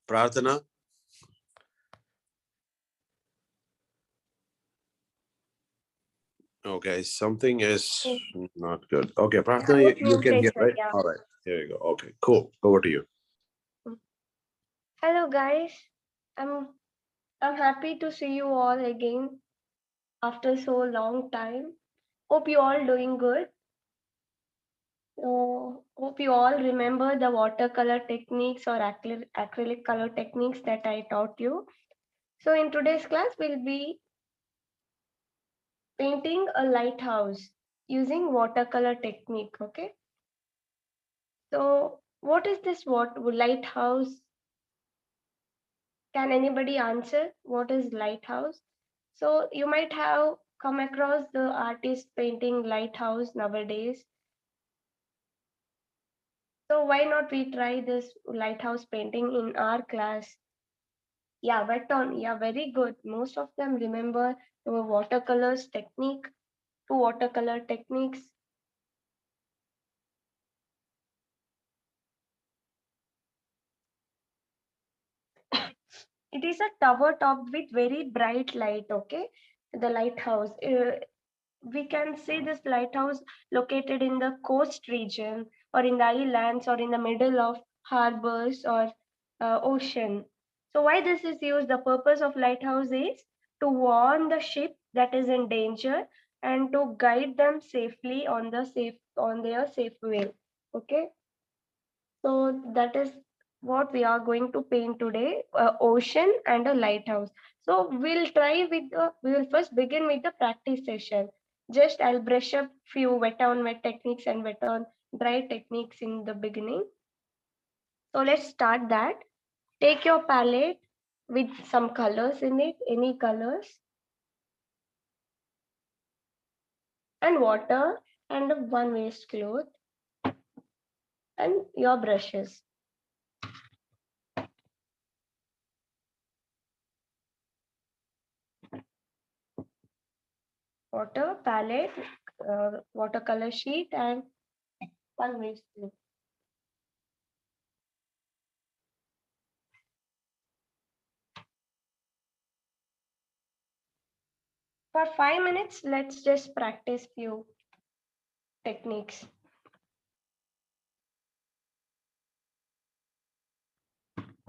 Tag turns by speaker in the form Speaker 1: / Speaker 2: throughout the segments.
Speaker 1: Prarthana? Okay, something is not good. Okay, Prarthana,
Speaker 2: I was
Speaker 1: you can hear,
Speaker 2: muted, sir.
Speaker 1: right?
Speaker 2: Yeah.
Speaker 1: All right, here you go. Okay, cool. Over to you.
Speaker 2: Hello, guys. I'm I'm happy to see you all again after so long time. Hope you all doing good. So hope you all remember the watercolor techniques or acrylic color techniques that I taught you. So in today's class, we'll be painting a lighthouse using watercolor technique. Okay. So what is this lighthouse? Can anybody answer what is lighthouse? So you might have come across the artist painting lighthouse nowadays. So why not we try this lighthouse painting in our class? Yeah, wet on. Yeah, very good. Most of them remember the watercolors technique, two watercolor techniques. It is a tower topped with very bright light. Okay, the lighthouse. We can see this lighthouse located in the coast region or in the islands or in the middle of harbors or ocean. So why this is used? The purpose of lighthouse is to warn the ship that is in danger and to guide them safely on their safe way. Okay, so that is what we are going to paint today, ocean and a lighthouse. So we will first begin with the practice session. Just I'll brush up few wet on wet techniques and wet on dry techniques in the beginning. So let's start that. Take your palette with some colors in it, any colors, and water and one waste cloth and your brushes. Water, palette, watercolor sheet, and one waste cloth. For 5 minutes, let's just practice few techniques.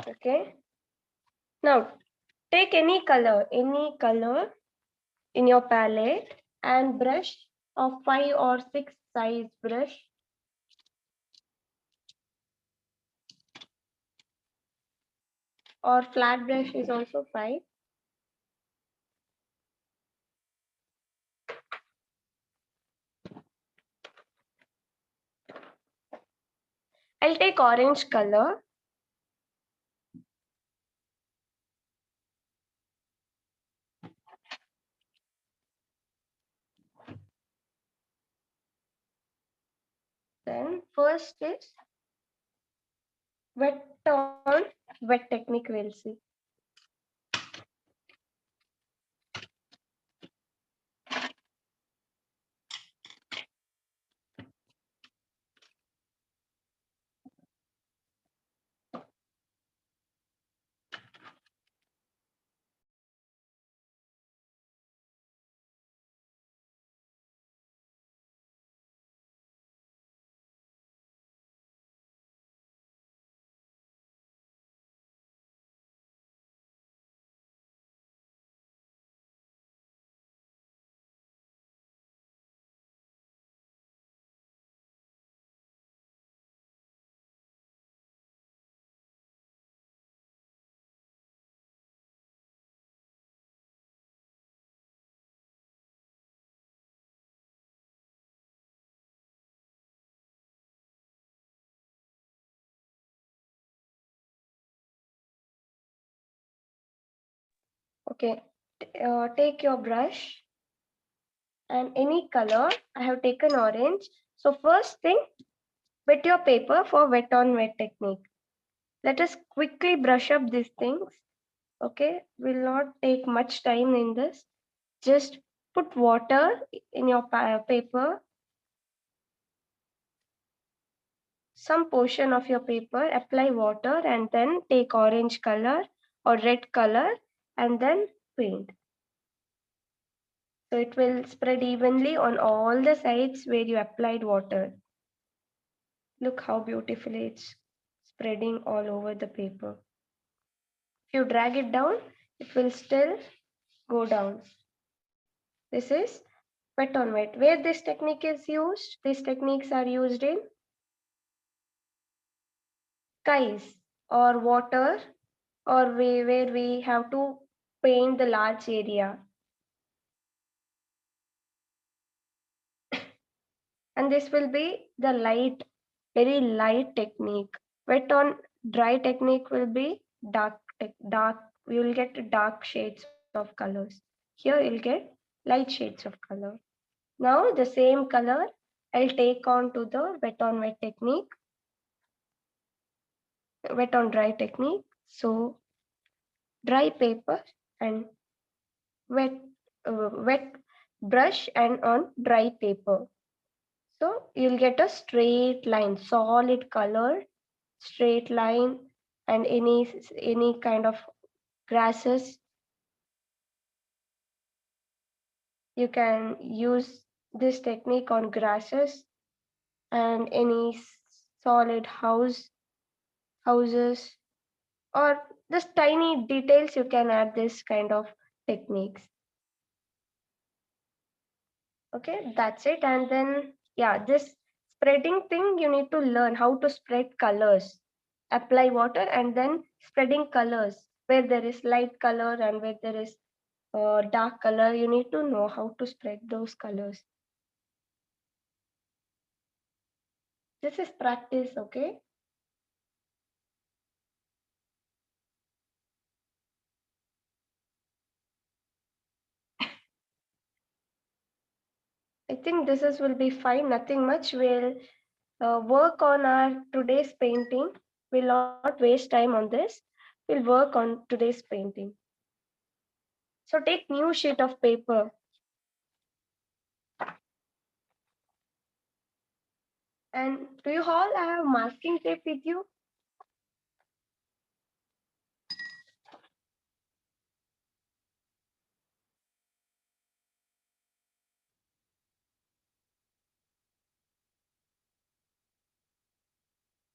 Speaker 2: Okay. Now, take any color in your palette and brush a 5 or 6 size brush. Or flat brush is also fine. I'll take orange color. Then first is wet on wet technique we'll see. Okay. Take your brush and any color. I have taken orange. So first thing, wet your paper for wet on wet technique. Let us quickly brush up these things. Okay, will not take much time in this. Just put water in your paper. some portion of your paper, apply water and then take orange color or red color and then paint. So it will spread evenly on all the sides where you applied water. Look how beautifully it's spreading all over the paper. If you drag it down, it will still go down. This is wet on wet. Where this technique is used, these techniques are used in skies or water or where we have to paint the large area. And this will be the light, very light technique. Wet on dry technique will be dark. We will get dark shades of colors. Here you'll get light shades of color. Now the same color I'll take on to the wet on wet technique, wet on dry technique. So dry paper and wet brush and on dry paper. So you'll get a straight line, solid color, straight line, and any kind of grasses. You can use this technique on grasses and any solid houses, or just tiny details. You can add this kind of techniques. Okay, that's it. And then yeah, this spreading thing, you need to learn how to spread colors. Apply water and then spreading colors. Where there is light color and where there is dark color, you need to know how to spread those colors. This is practice, okay? I think will be fine. Nothing much. We'll work on our today's painting. We'll not waste time on this. We'll work on today's painting. So take new sheet of paper. And do you all have masking tape with you?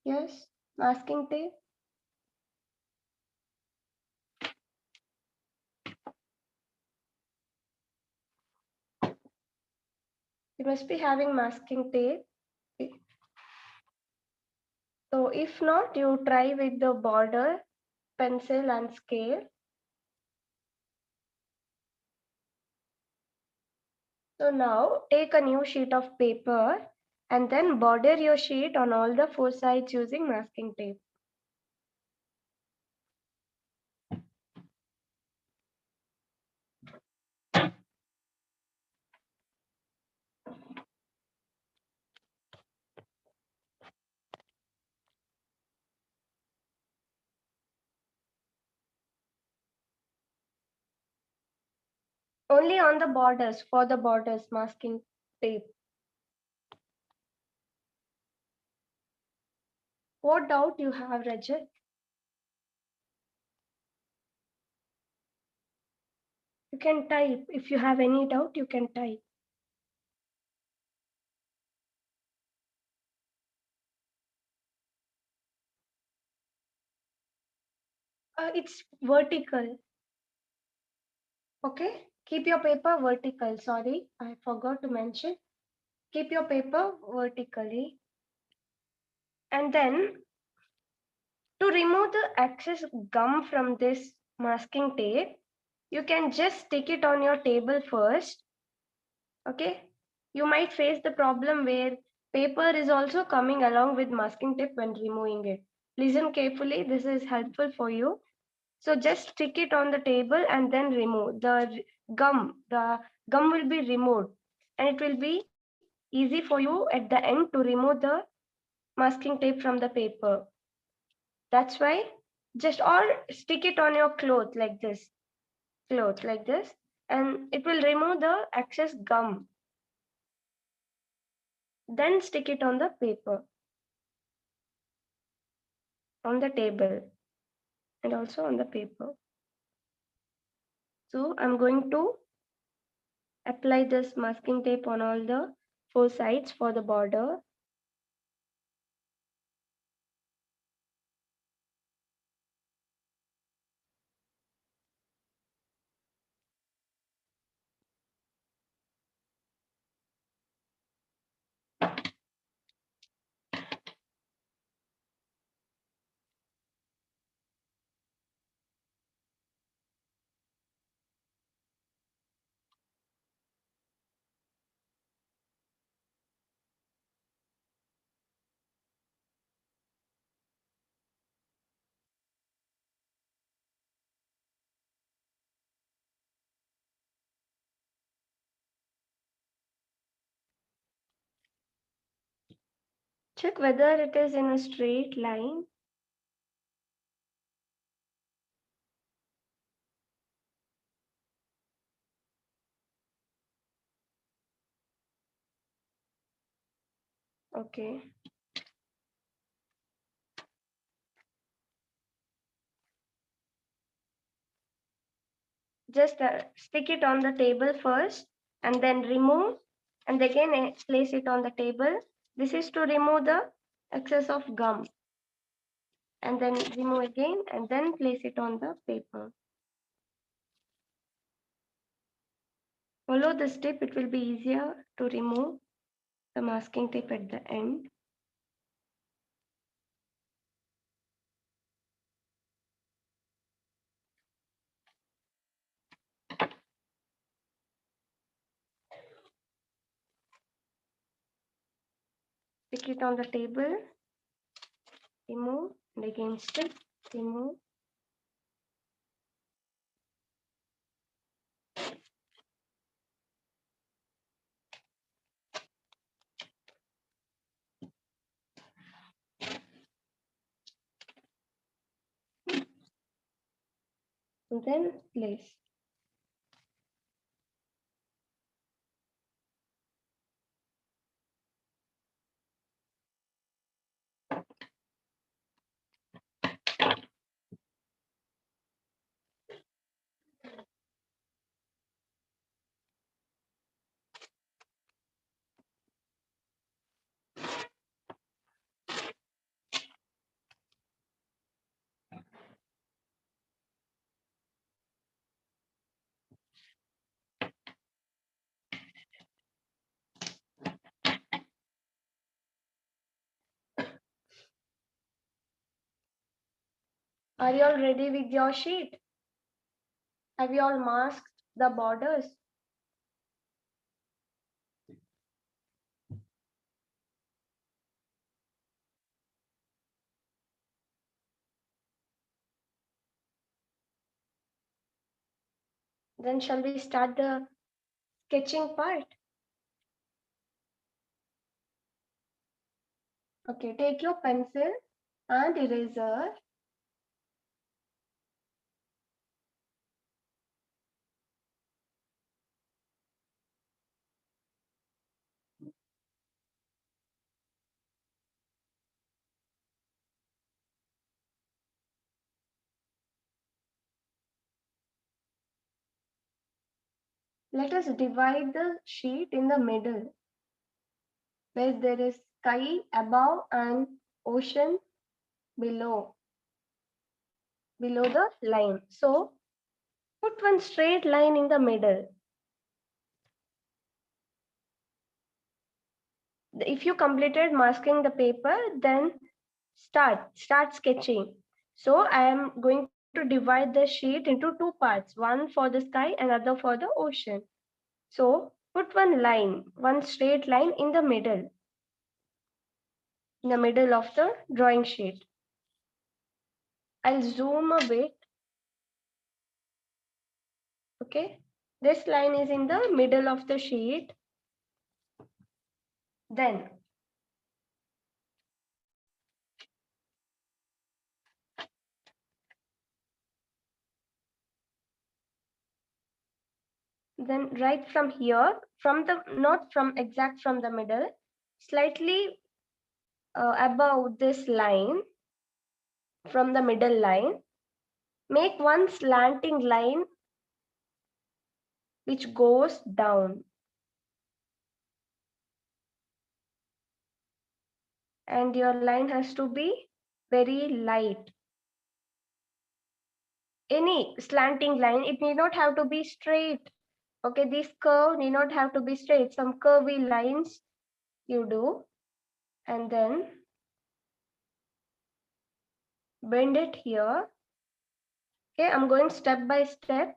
Speaker 2: Yes, masking tape. You must be having masking tape. So if not, you try with the border, pencil and scale. So now take a new sheet of paper and then border your sheet on all the four sides using masking tape. Only on the borders, for the borders, masking tape. What doubt you have, Rajat? You can type. If you have any doubt, you can type. It's vertical. Okay, keep your paper vertical. Sorry, I forgot to mention. Keep your paper vertically. And then to remove the excess gum from this masking tape, you can just stick it on your table first. Okay, you might face the problem where paper is also coming along with masking tape when removing it. Listen carefully, this is helpful for you. So just stick it on the table and then remove the gum. The gum will be removed and it will be easy for you at the end to remove the masking tape from the paper. That's why just or stick it on your cloth like this, and it will remove the excess gum. Then stick it on the paper. on the table and also on the paper. So I'm going to apply this masking tape on all the four sides for the border. Check whether it is in a straight line. Okay. Just stick it on the table first and then remove and again place it on the table. This is to remove the excess of gum. And then remove again and then place it on the paper. Follow this tip, it will be easier to remove the masking tape at the end. Stick it on the table, remove, and again stick, remove. And then place. Are you all ready with your sheet? Have you all masked the borders? Then shall we start the sketching part? Okay, take your pencil and eraser. Let us divide the sheet in the middle where there is sky above and ocean below the line. So put one straight line in the middle. If you completed masking the paper, then start sketching. So I am going to divide the sheet into two parts, one for the sky and other for the ocean. So put one straight line in the middle of the drawing sheet. I'll zoom a bit. Okay, this line is in the middle of the sheet. Then right from here, not from exact from the middle, slightly above this line, from the middle line, make one slanting line which goes down. And your line has to be very light. Any slanting line, it need not have to be straight. Okay, this curve need not have to be straight. Some curvy lines you do, and then bend it here. Okay, I'm going step by step.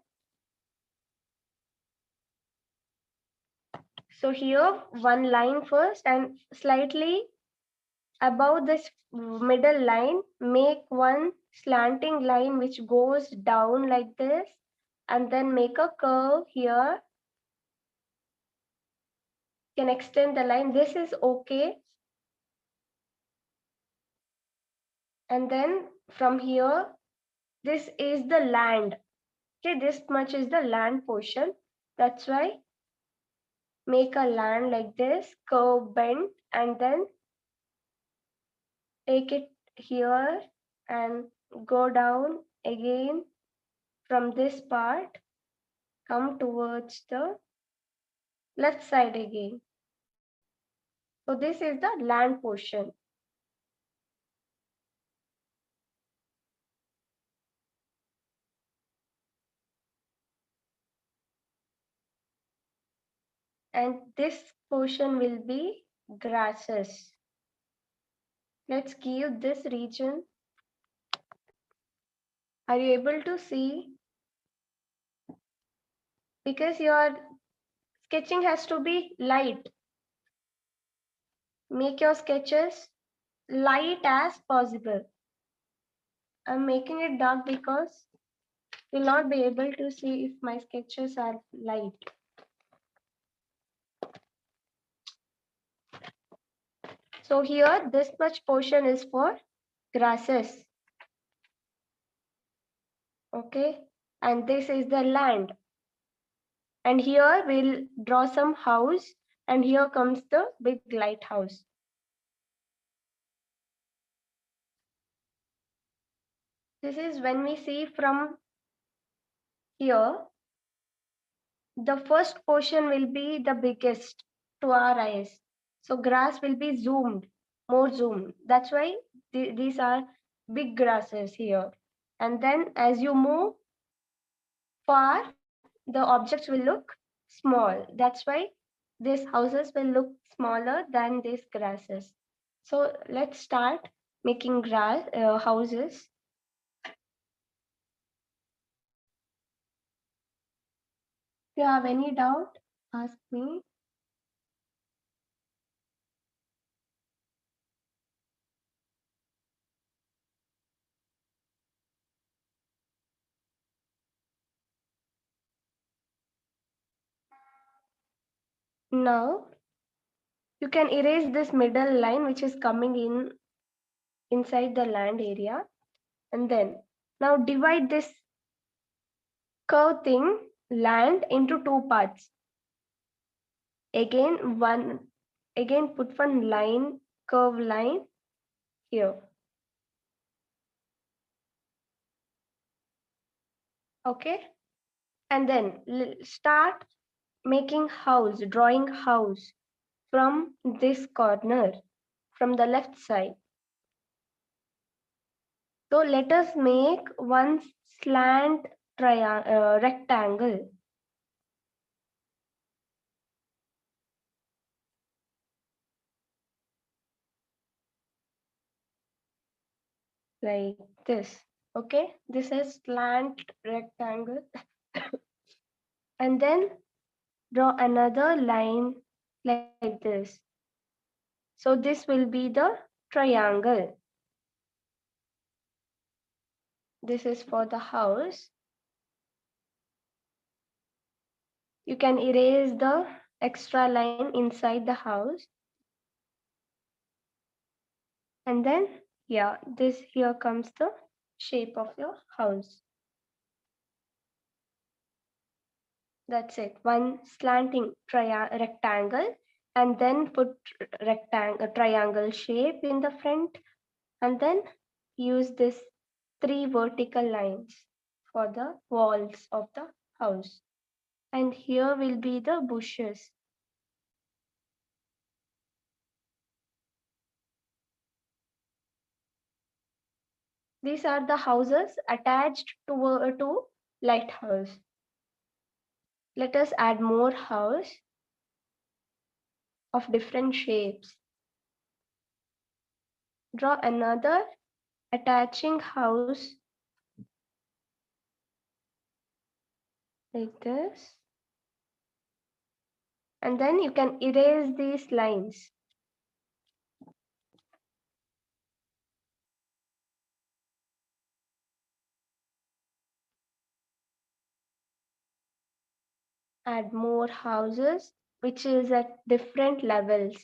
Speaker 2: So here, one line first, and slightly above this middle line, make one slanting line which goes down like this, and then make a curve here. You can extend the line. This is okay. And then from here, this is the land. Okay, this much is the land portion. That's why make a land like this, curve bend, and then take it here and go down again from this part, come towards the left side again. So this is the land portion. And this portion will be grasses. Let's give this region. Are you able to see? Because your sketching has to be light. Make your sketches light as possible. I'm making it dark because you'll not be able to see if my sketches are light. So here, this much portion is for grasses. Okay, and this is the land. And here we'll draw some house, and here comes the big lighthouse. This is when we see from here, the first portion will be the biggest to our eyes. So grass will be zoomed, more zoomed. That's why these are big grasses here. And then as you move far, the objects will look small. That's why these houses will look smaller than these grasses. So let's start making grass houses. If you have any doubt, ask me. Now you can erase this middle line which is coming in inside the land area, and then now divide this curve thing land into two parts. Again put one line, curve line here. Okay, and then start making house, drawing house from this corner, from the left side. So let us make one slant rectangle. Like this. Okay, this is slant rectangle. And then draw another line like this. So this will be the triangle. This is for the house. You can erase the extra line inside the house. And then, yeah, this here comes the shape of your house. That's it. One slanting rectangle, and then put triangle shape in the front, and then use this 3 vertical lines for the walls of the house. And here will be the bushes. These are the houses attached to lighthouse. Let us add more house of different shapes. Draw another attaching house like this. And then you can erase these lines. Add more houses, which is at different levels.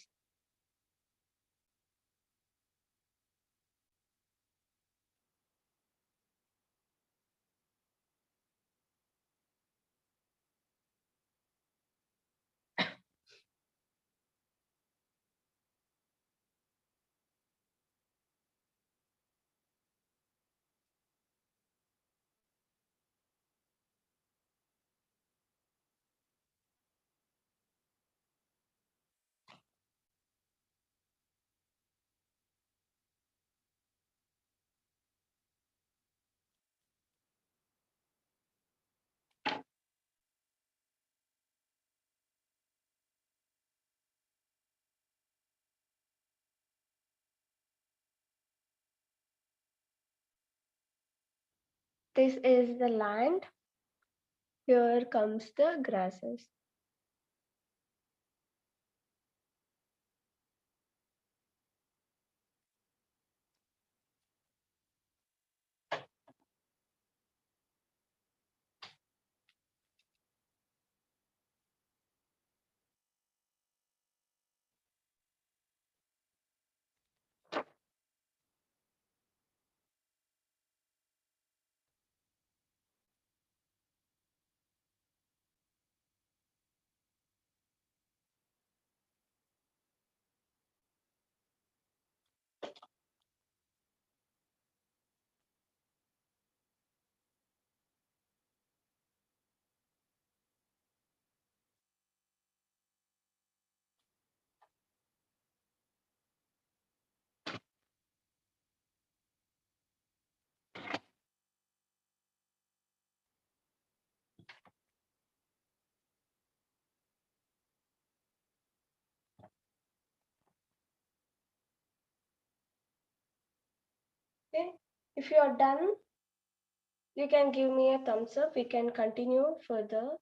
Speaker 2: This is the land. Here comes the grasses. Okay, if you are done, you can give me a thumbs up. We can continue further.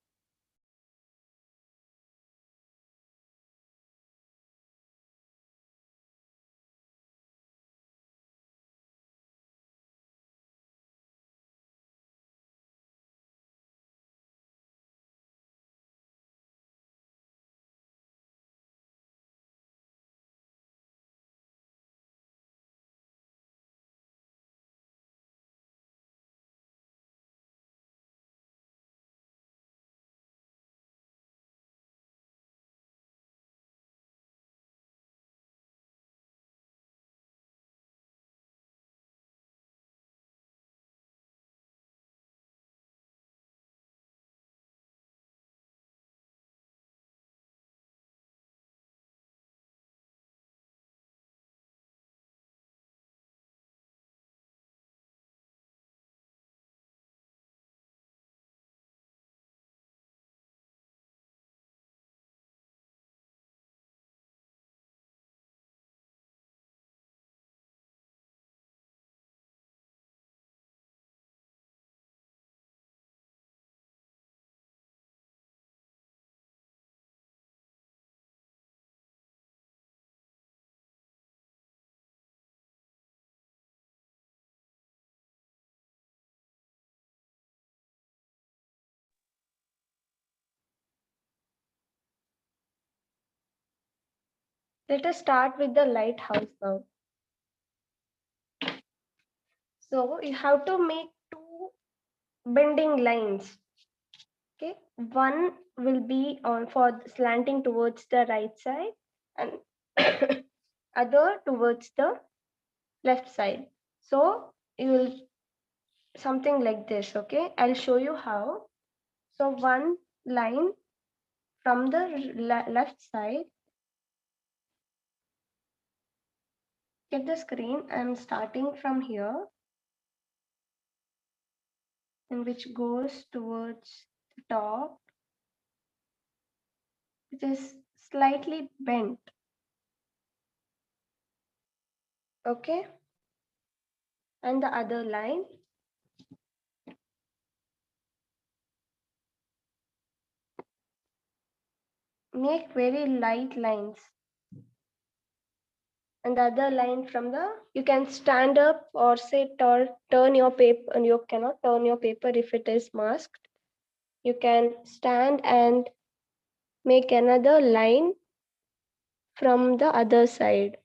Speaker 2: Let us start with the lighthouse now. So you have to make 2 bending lines. Okay, one will be on for slanting towards the right side and other towards the left side. So you will something like this. Okay, I'll show you how. So one line from the left side. Get the screen. I'm starting from here, and which goes towards the top, which is slightly bent. Okay, and the other line. Make very light lines. And the other line from the, you can stand up or say turn your paper, and you cannot turn your paper if it is masked. You can stand and make another line from the other side.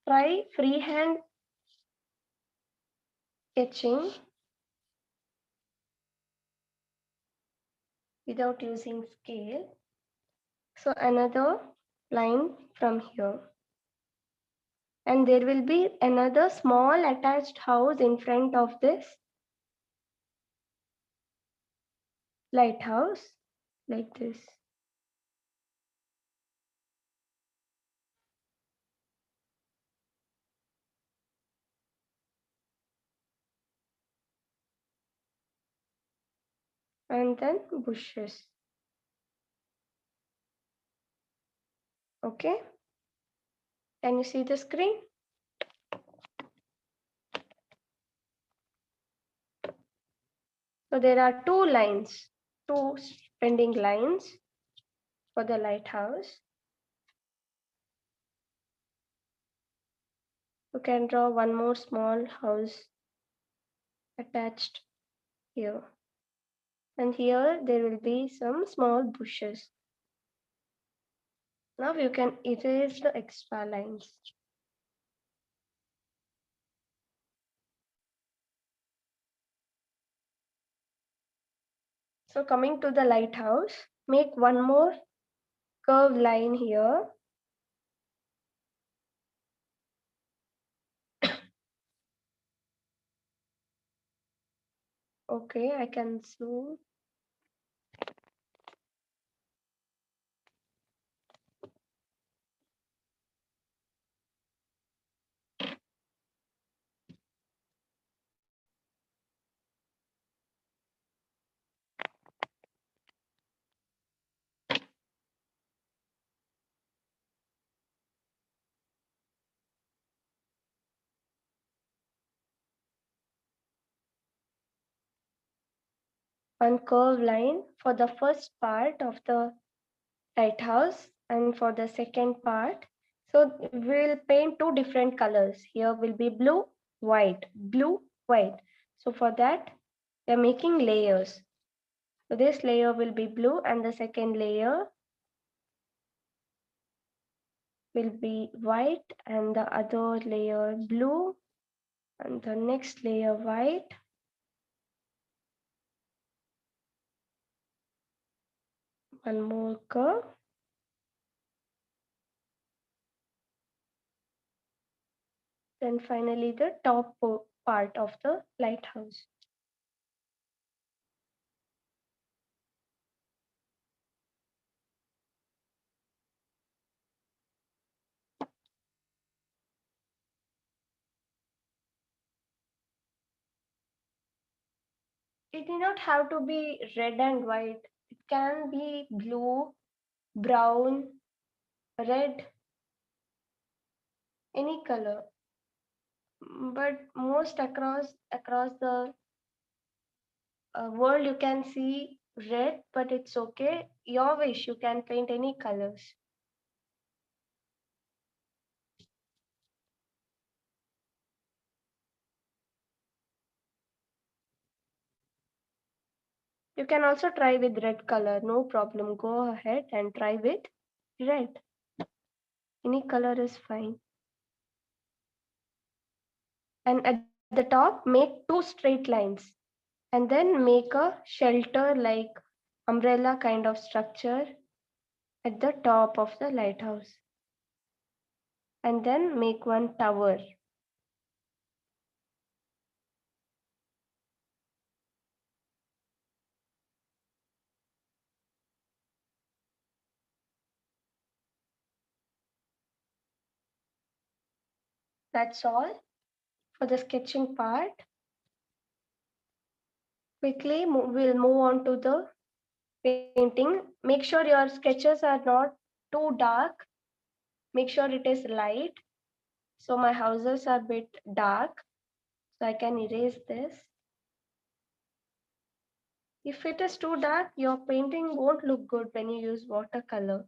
Speaker 2: Try freehand sketching without using scale. So another line from here. And there will be another small attached house in front of this lighthouse, like this. And then bushes. Okay. Can you see the screen? So there are two lines, two pending lines for the lighthouse. You can draw one more small house attached here. And here there will be some small bushes. Now you can erase the extra lines. So coming to the lighthouse, make one more curved line here. Okay, I can zoom. One curved line for the first part of the lighthouse and for the second part. So we'll paint two different colors. Here will be blue, white, blue, white. So for that, we are making layers. So this layer will be blue and the second layer will be white and the other layer blue and the next layer white. One more curve. Then finally the top part of the lighthouse. It need not have to be red and white. It can be blue, brown, red, any color. But most across the world you can see red, but it's okay. Your wish, you can paint any colors. You can also try with red color, no problem. Go ahead and try with red. Any color is fine. And at the top, make two straight lines. And then make a shelter like umbrella kind of structure. at the top of the lighthouse. And then make one tower. That's all for the sketching part. Quickly, we'll move on to the painting. Make sure your sketches are not too dark. Make sure it is light. So my houses are a bit dark. So I can erase this. If it is too dark, your painting won't look good when you use watercolor.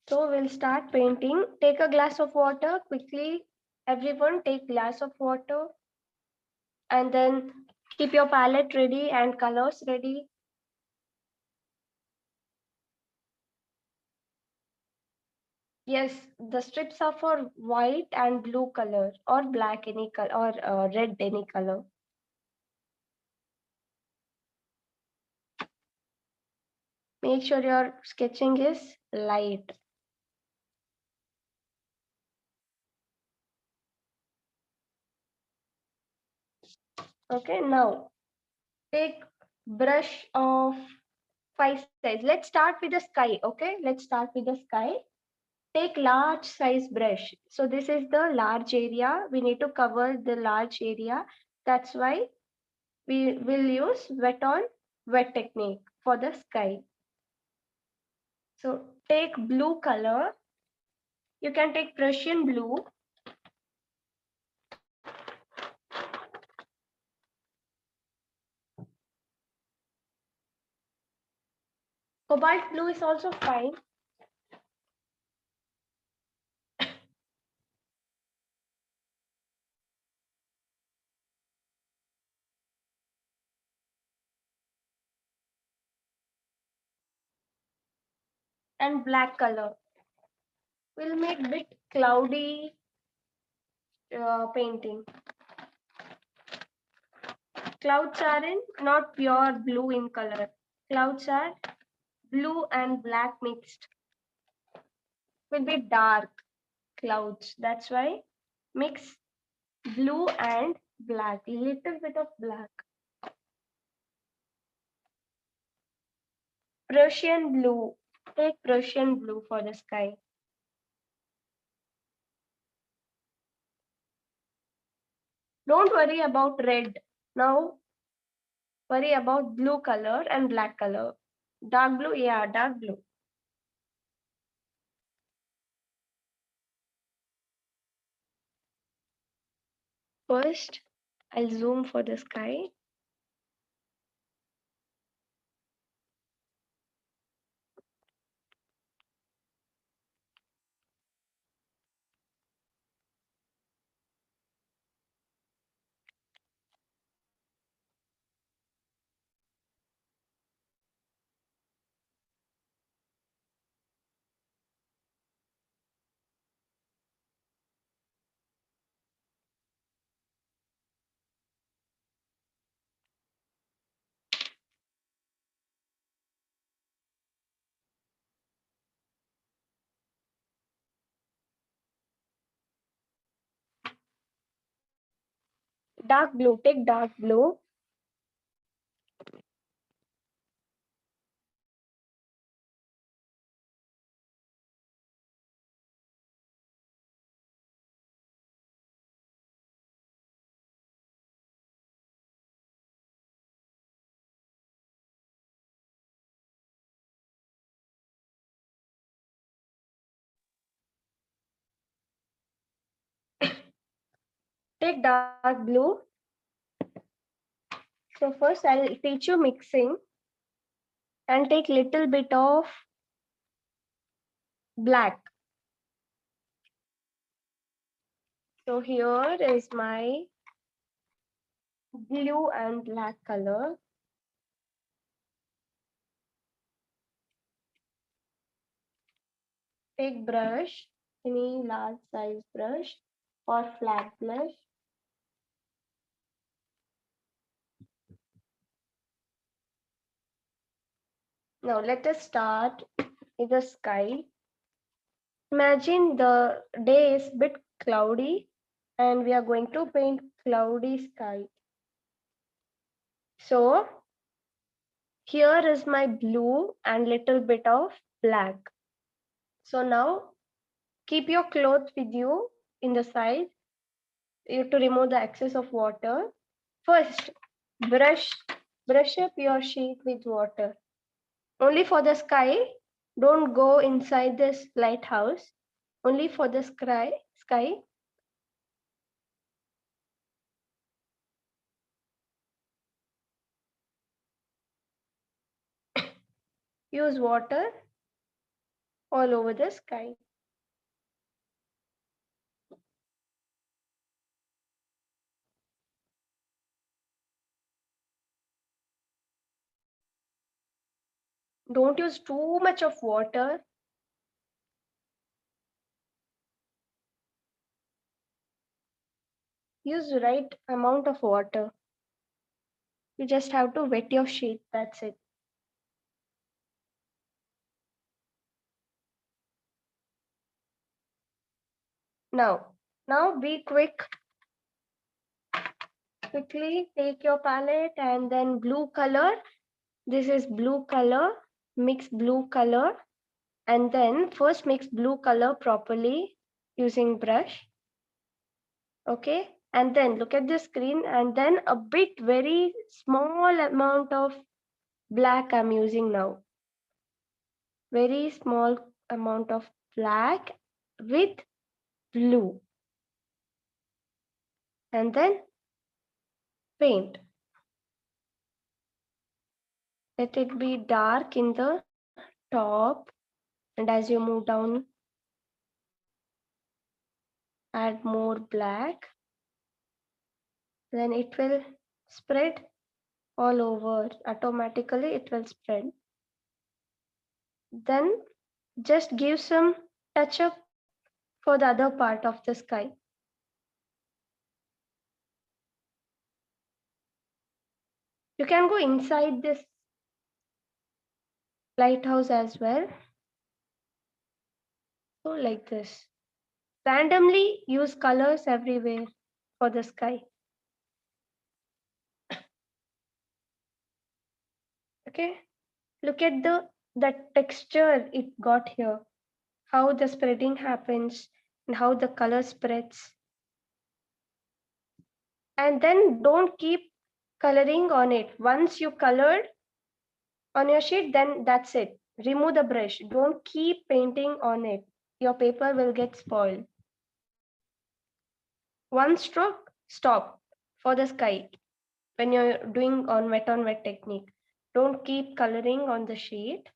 Speaker 2: So we'll start painting. Take a glass of water quickly. Everyone take glass of water. And then keep your palette ready and colors ready. Yes, the strips are for white and blue color or black any color or red any color. Make sure your sketching is light. Okay, now take brush of 5 size. Let's start with the sky. Okay, let's start with the sky. Take large size brush. So this is the large area. We need to cover the large area. That's why we will use wet on wet technique for the sky. So take blue color. You can take Prussian blue. Cobalt blue is also fine. And black color. We'll make bit cloudy painting. Clouds are in not pure blue in color. Clouds are blue and black mixed. Will be dark clouds. That's why mix blue and black. Little bit of black. Prussian blue. Take Prussian blue for the sky. Don't worry about red. Now worry about blue color and black color. Dark blue, yeah, dark blue. First, I'll zoom for the sky. Dark blue, take dark blue. Take dark blue. So first I'll teach you mixing and take little bit of black. So here is my blue and black color. Take brush. any large size brush or flat brush. Now let us start with the sky. Imagine the day is a bit cloudy and we are going to paint cloudy sky. So here is my blue and little bit of black. So now keep your clothes with you in the side to remove the excess of water. First, brush up your sheet with water. Only for the sky. Don't go inside this lighthouse. Only for the sky. Use water all over the sky. Don't use too much of water. Use right amount of water. You just have to wet your sheet. That's it. Now be quick. Quickly take your palette and then blue color. This is blue color. Mix blue color. And then first mix blue color properly using brush. Okay. And then look at the screen and then a bit very small amount of black I'm using now. Very small amount of black with blue. And then paint. Let it be dark in the top. And as you move down, add more black. Then it will spread all over. Automatically it will spread. Then just give some touch up for the other part of the sky. You can go inside this lighthouse as well. So like this. Randomly use colors everywhere for the sky. Okay. Look at the texture it got here. How the spreading happens and how the color spreads. And then don't keep coloring on it. Once you colored on your sheet, then that's it. Remove the brush. Don't keep painting on it. Your paper will get spoiled. One stroke, stop for the sky when you're doing on wet technique. Don't keep coloring on the sheet.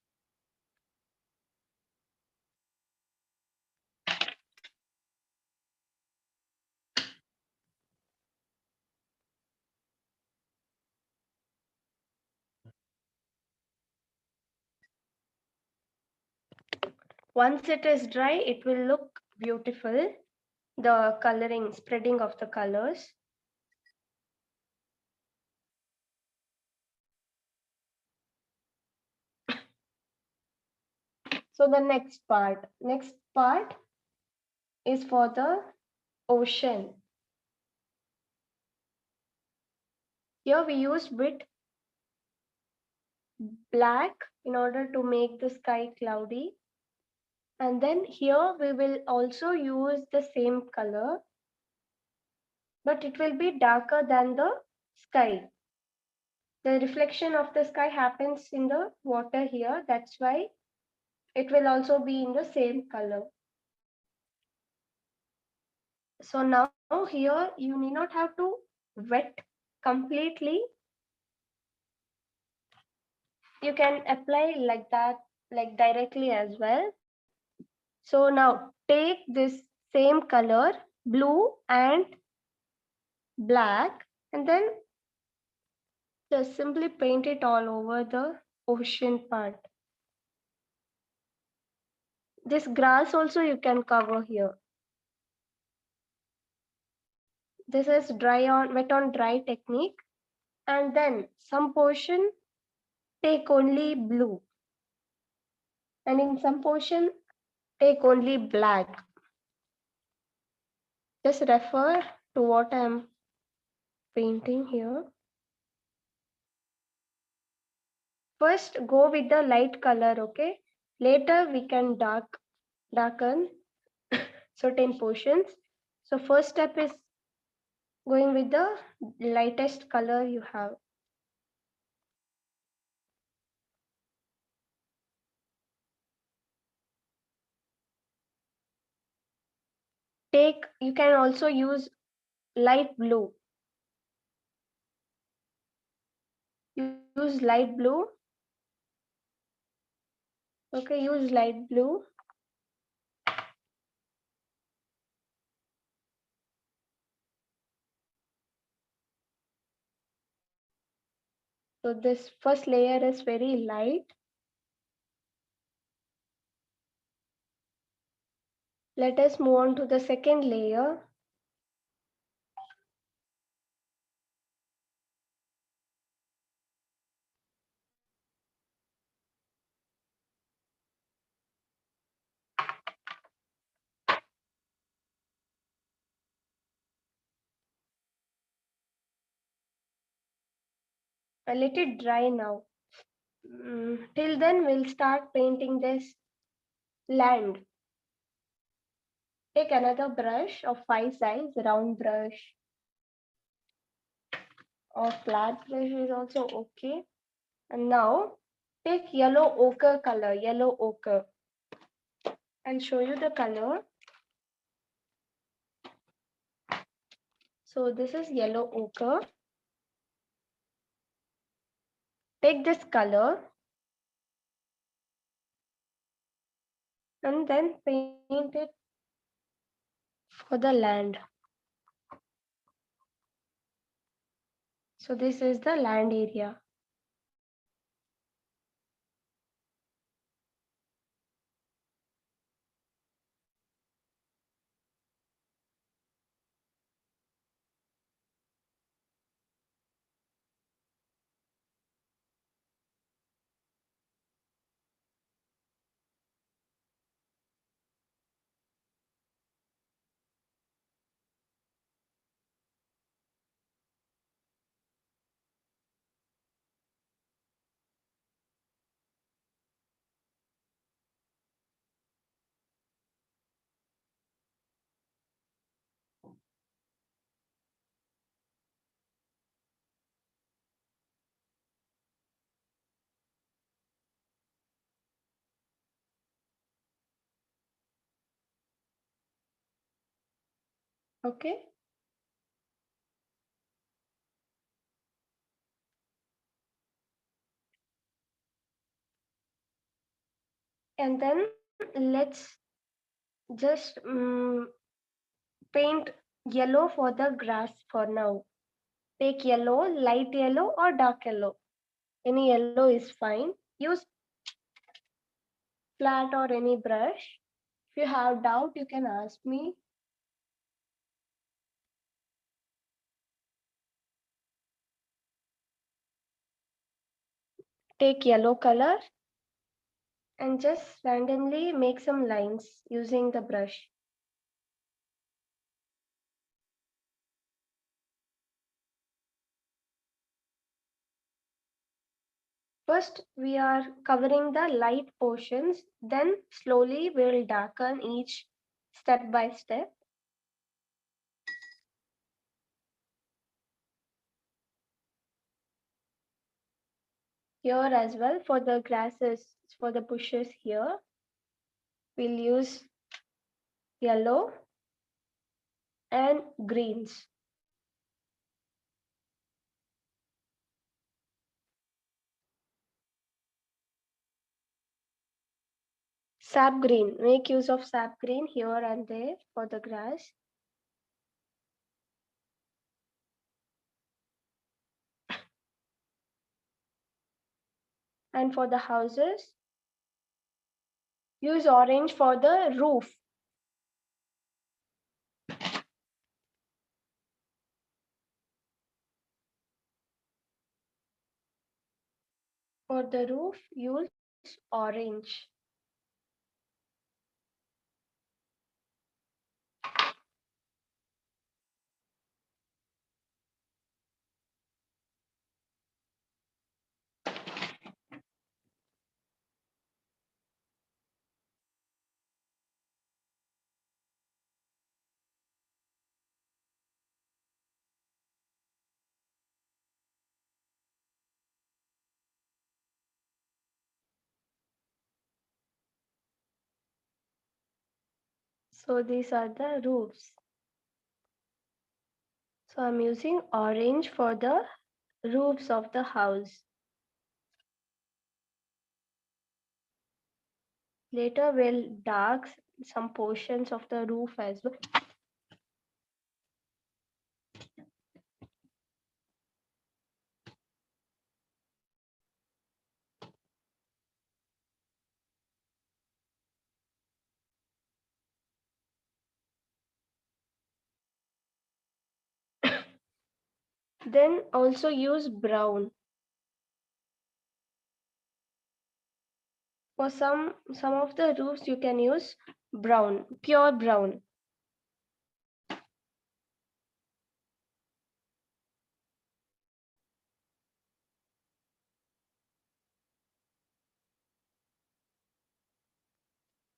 Speaker 2: Once it is dry, it will look beautiful. The coloring, spreading of the colors. So the next part is for the ocean. Here we use with black in order to make the sky cloudy. And then here we will also use the same color, but it will be darker than the sky. The reflection of the sky happens in the water here. That's why it will also be in the same color. So now here you need not have to wet completely. You can apply like that, like directly as well. So now take this same color, blue and black, and then just simply paint it all over the ocean part. This grass also you can cover here. This is wet on dry technique. And then some portion take only blue. And in some portion take only black. Just refer to what I'm painting here. First go with the light color, okay? Later we can darken certain portions. So first step is going with the lightest color you have. You can also use light blue. Use light blue. Okay, use light blue. So this first layer is very light. Let us move on to the second layer. I'll let it dry now. Till then, we'll start painting this land. Take another brush of 5 size, round brush or flat brush is also okay. And now take yellow ochre color, yellow ochre. I'll show you the color. So this is yellow ochre. Take this color and then paint it for the land. So this is the land area. Okay. And then let's just paint yellow for the grass for now. Take yellow, light yellow or dark yellow. Any yellow is fine. Use flat or any brush. If you have doubt, you can ask me. Take yellow color and just randomly make some lines using the brush. First, we are covering the light portions, then slowly we'll darken each step by step. Here as well for the grasses, for the bushes here, we'll use yellow and greens. Sap green, make use of sap green here and there for the grass. And for the houses, Use orange for the roof. For the roof, use orange. So these are the roofs. So I'm using orange for the roofs of the house. Later we'll dark some portions of the roof as well. Then also use brown. For some of the roofs you can use brown, pure brown.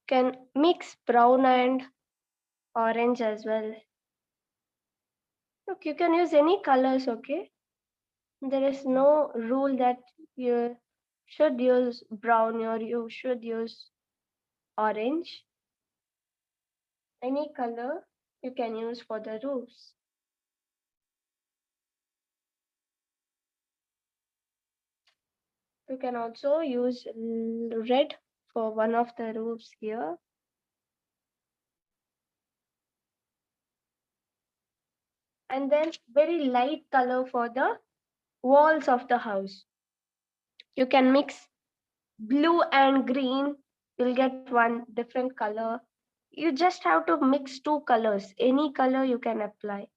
Speaker 2: Can mix brown and orange as well. Look, you can use any colors, okay? There is no rule that you should use brown or you should use orange. Any color you can use for the roofs. You can also use red for one of the roofs here. And then very light color for the walls of the house. You can mix blue and green. You'll get one different color. You just have to mix two colors. Any color you can apply.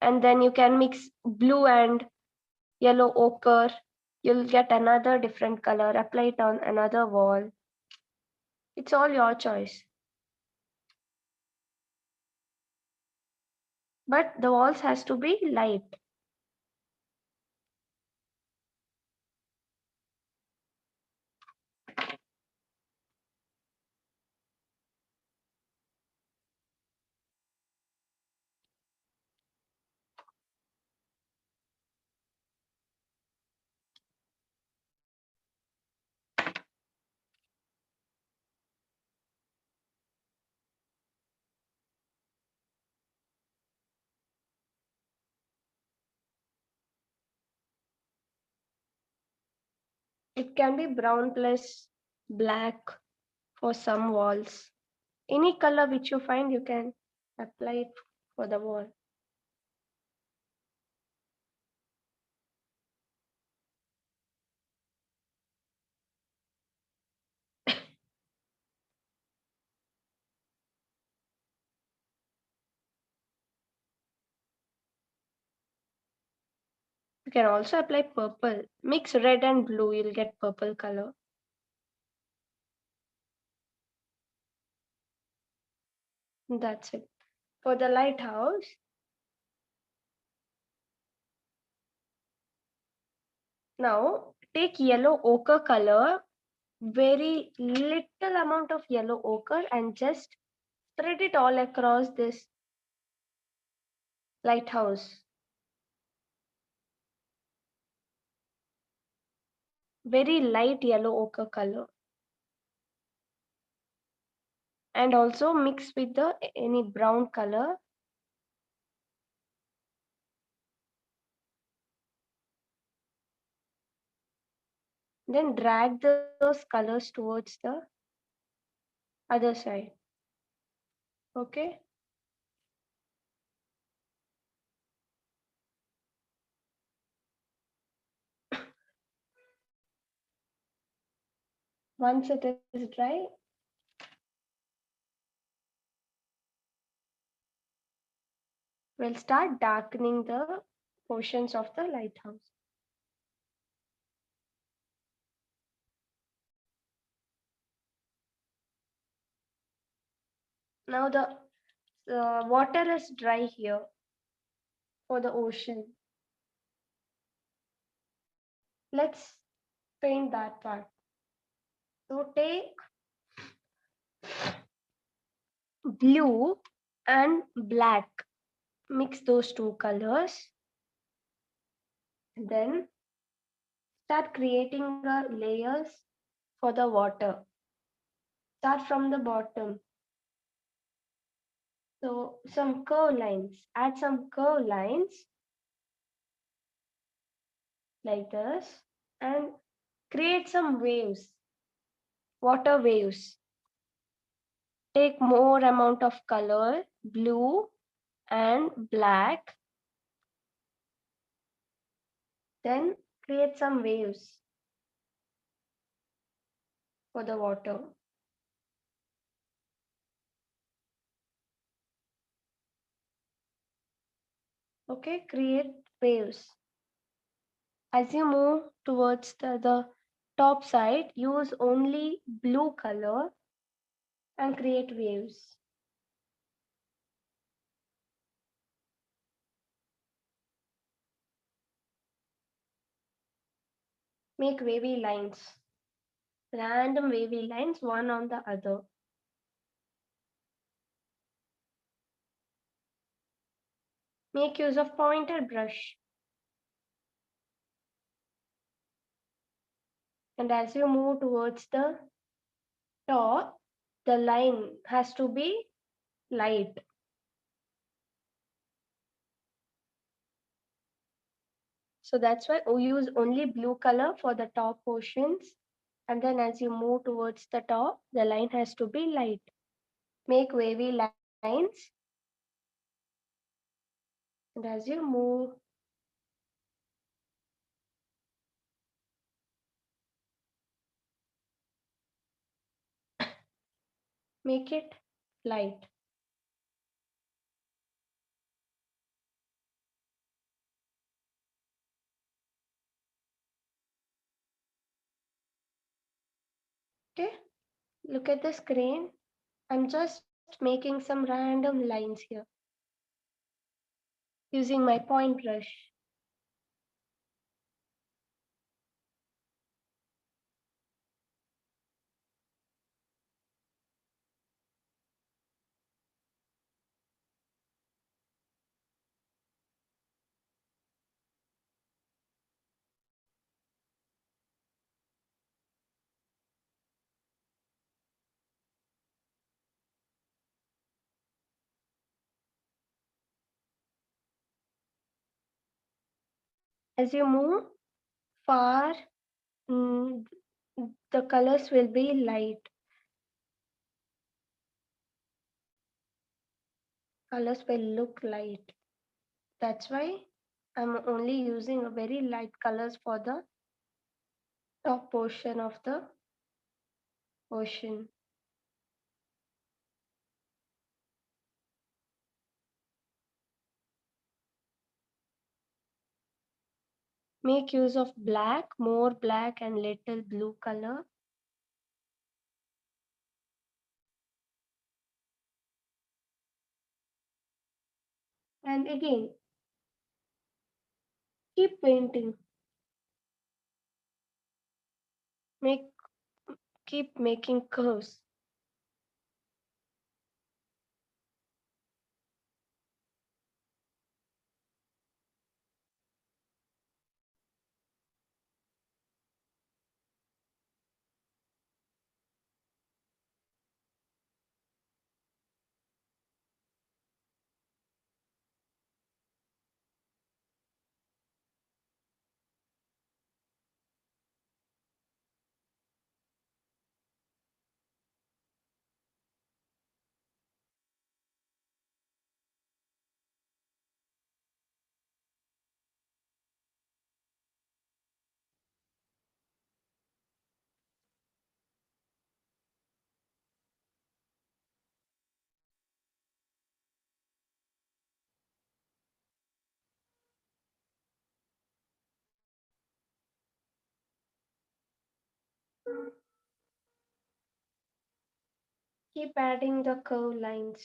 Speaker 2: And then you can mix blue and yellow ochre. You'll get another different color. Apply it on another wall. It's all your choice. But the walls has to be light. It can be brown plus black for some walls. Any color which you find, you can apply it for the wall. You can also apply purple. Mix red and blue, you'll get purple color. That's it. For the lighthouse, now take yellow ochre color, very little amount of yellow ochre, and just spread it all across this lighthouse. Very light yellow ochre color. And also mix with the any brown color. Then drag those colors towards the other side. Okay. Once it is dry, we'll start darkening the portions of the lighthouse. Now the water is dry here for the ocean. Let's paint that part. So take blue and black, mix those two colors, then start creating layers for the water. Start from the bottom. So some curve lines, add some curve lines like this and create some waves, water waves. Take more amount of color, blue and black, then create some waves for the water. Okay, create waves. As you move towards the top side, use only blue color and create waves. Make wavy lines, random wavy lines, one on the other. Make use of pointer brush. And as you move towards the top, the line has to be light. So that's why we use only blue color for the top portions. And then as you move towards the top, the line has to be light. Make wavy lines. And as you move, make it light. Okay, look at the screen. I'm just making some random lines here using my point brush. As you move far, mm, the colors will be light. Colors will look light. That's why I'm only using a very light colors for the top portion of the ocean. Make use of black, more black and little blue color. And again, keep painting. Make keep making curves. Keep adding the curve lines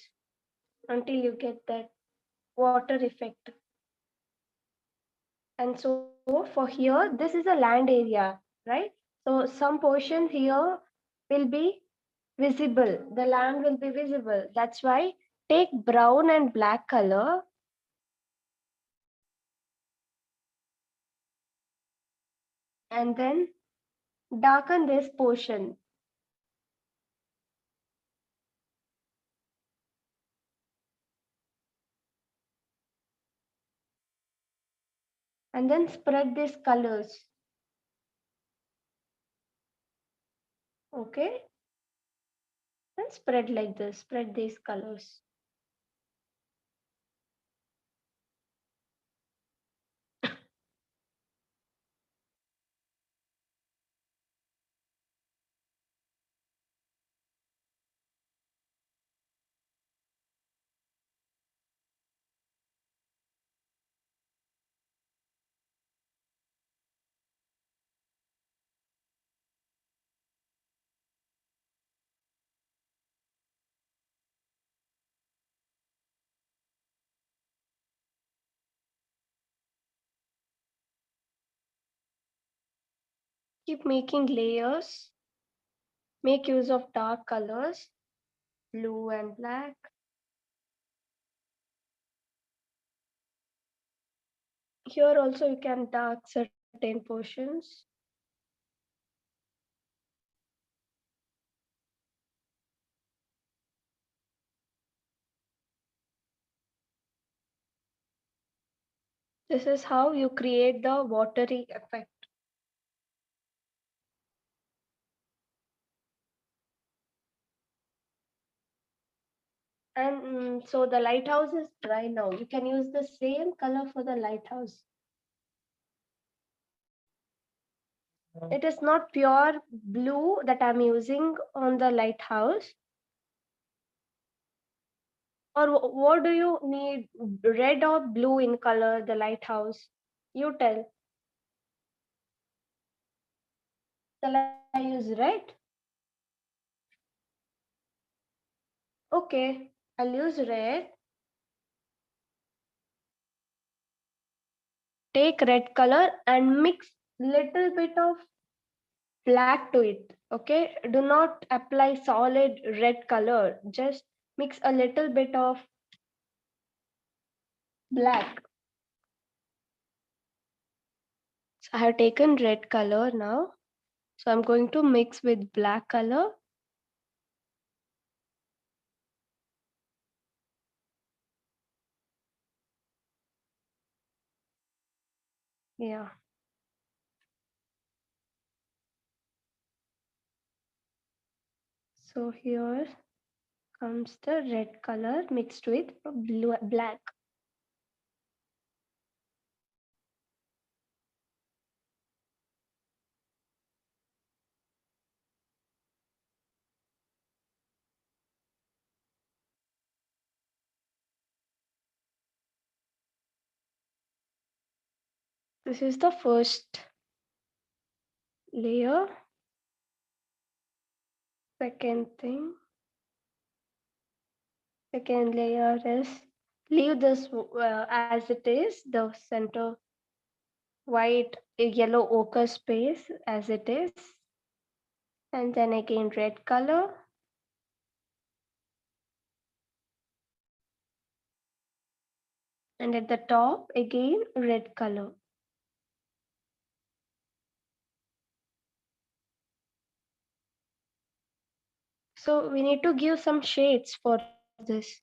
Speaker 2: until you get that water effect. And so for here, this is a land area, right? So some portion here will be visible. The land will be visible. That's why take brown and black color and then darken this portion. And then spread these colors. Okay? And spread like this, spread these colors. Keep making layers. Make use of dark colors, blue and black. Here also you can dark certain portions. This is how you create the watery effect. And so the lighthouse is dry now. You can use the same color for the lighthouse. It is not pure blue that I'm using on the lighthouse. Or what do you need? Red or blue in color, the lighthouse? You tell. Shall I use red? Okay, I'll use red. Take red color and mix little bit of black to it. Okay, do not apply solid red color. Just mix a little bit of black. So I have taken red color now. So I'm going to mix with black color. Yeah. So here comes the red color mixed with blue, black. This is the first layer. Second layer is leave this as it is, the center white yellow ochre space as it is, and then again red color. And at the top again red color. So we need to give some shades for this.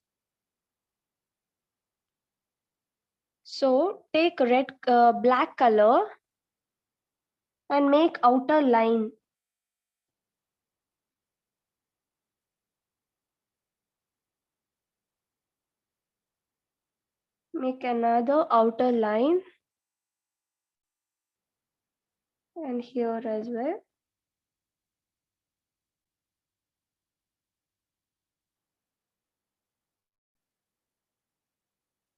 Speaker 2: So take black color and make outer line. Make another outer line and here as well.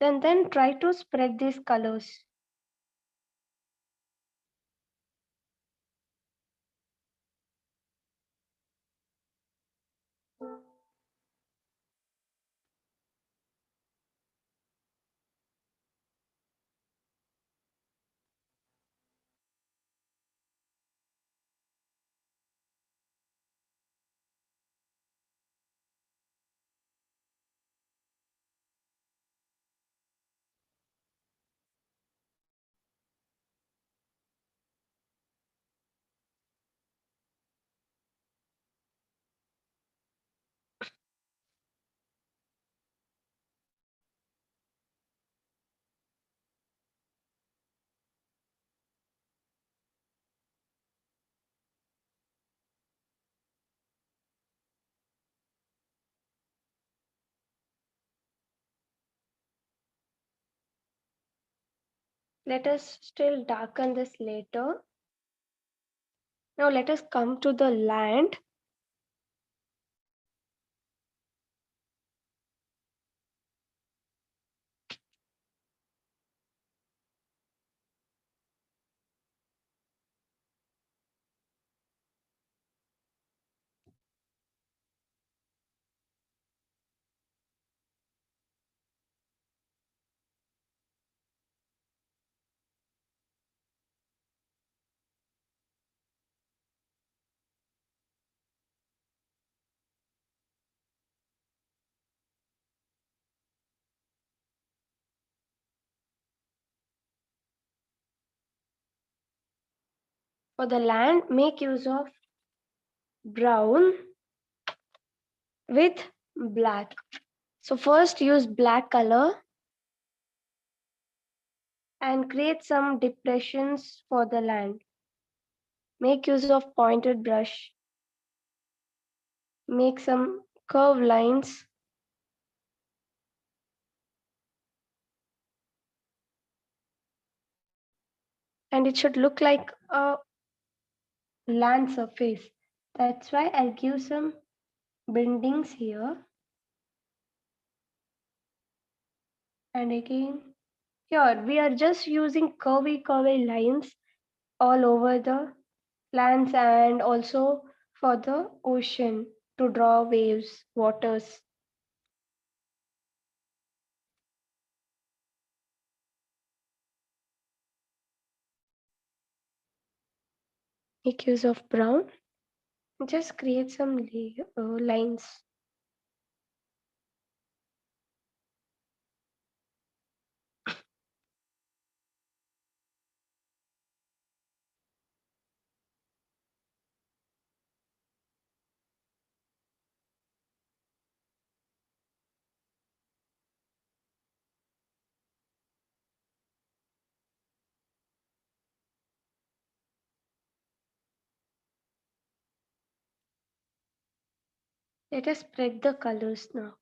Speaker 2: Then try to spread these colors. Let us still darken this later. Now let us come to the land. For the land, make use of brown with black. So first use black color and create some depressions for the land. Make use of pointed brush. Make some curved lines. And it should look like a land surface. That's why I'll give some bendings here. And again, here we are just using curvy lines all over the lands and also for the ocean to draw waves, waters. Make use of brown. Just create some lines. Let us spread the colors now.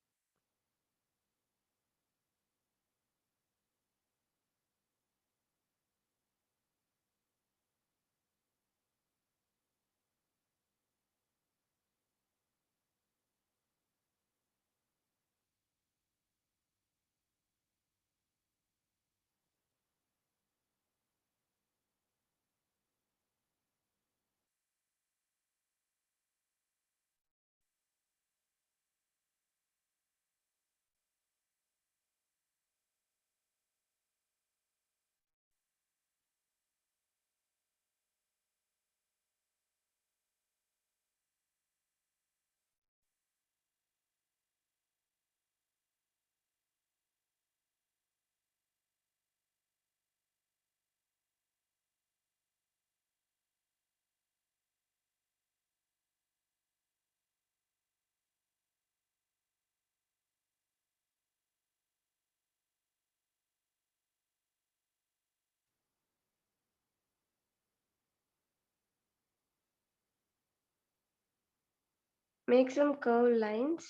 Speaker 2: Make some curved lines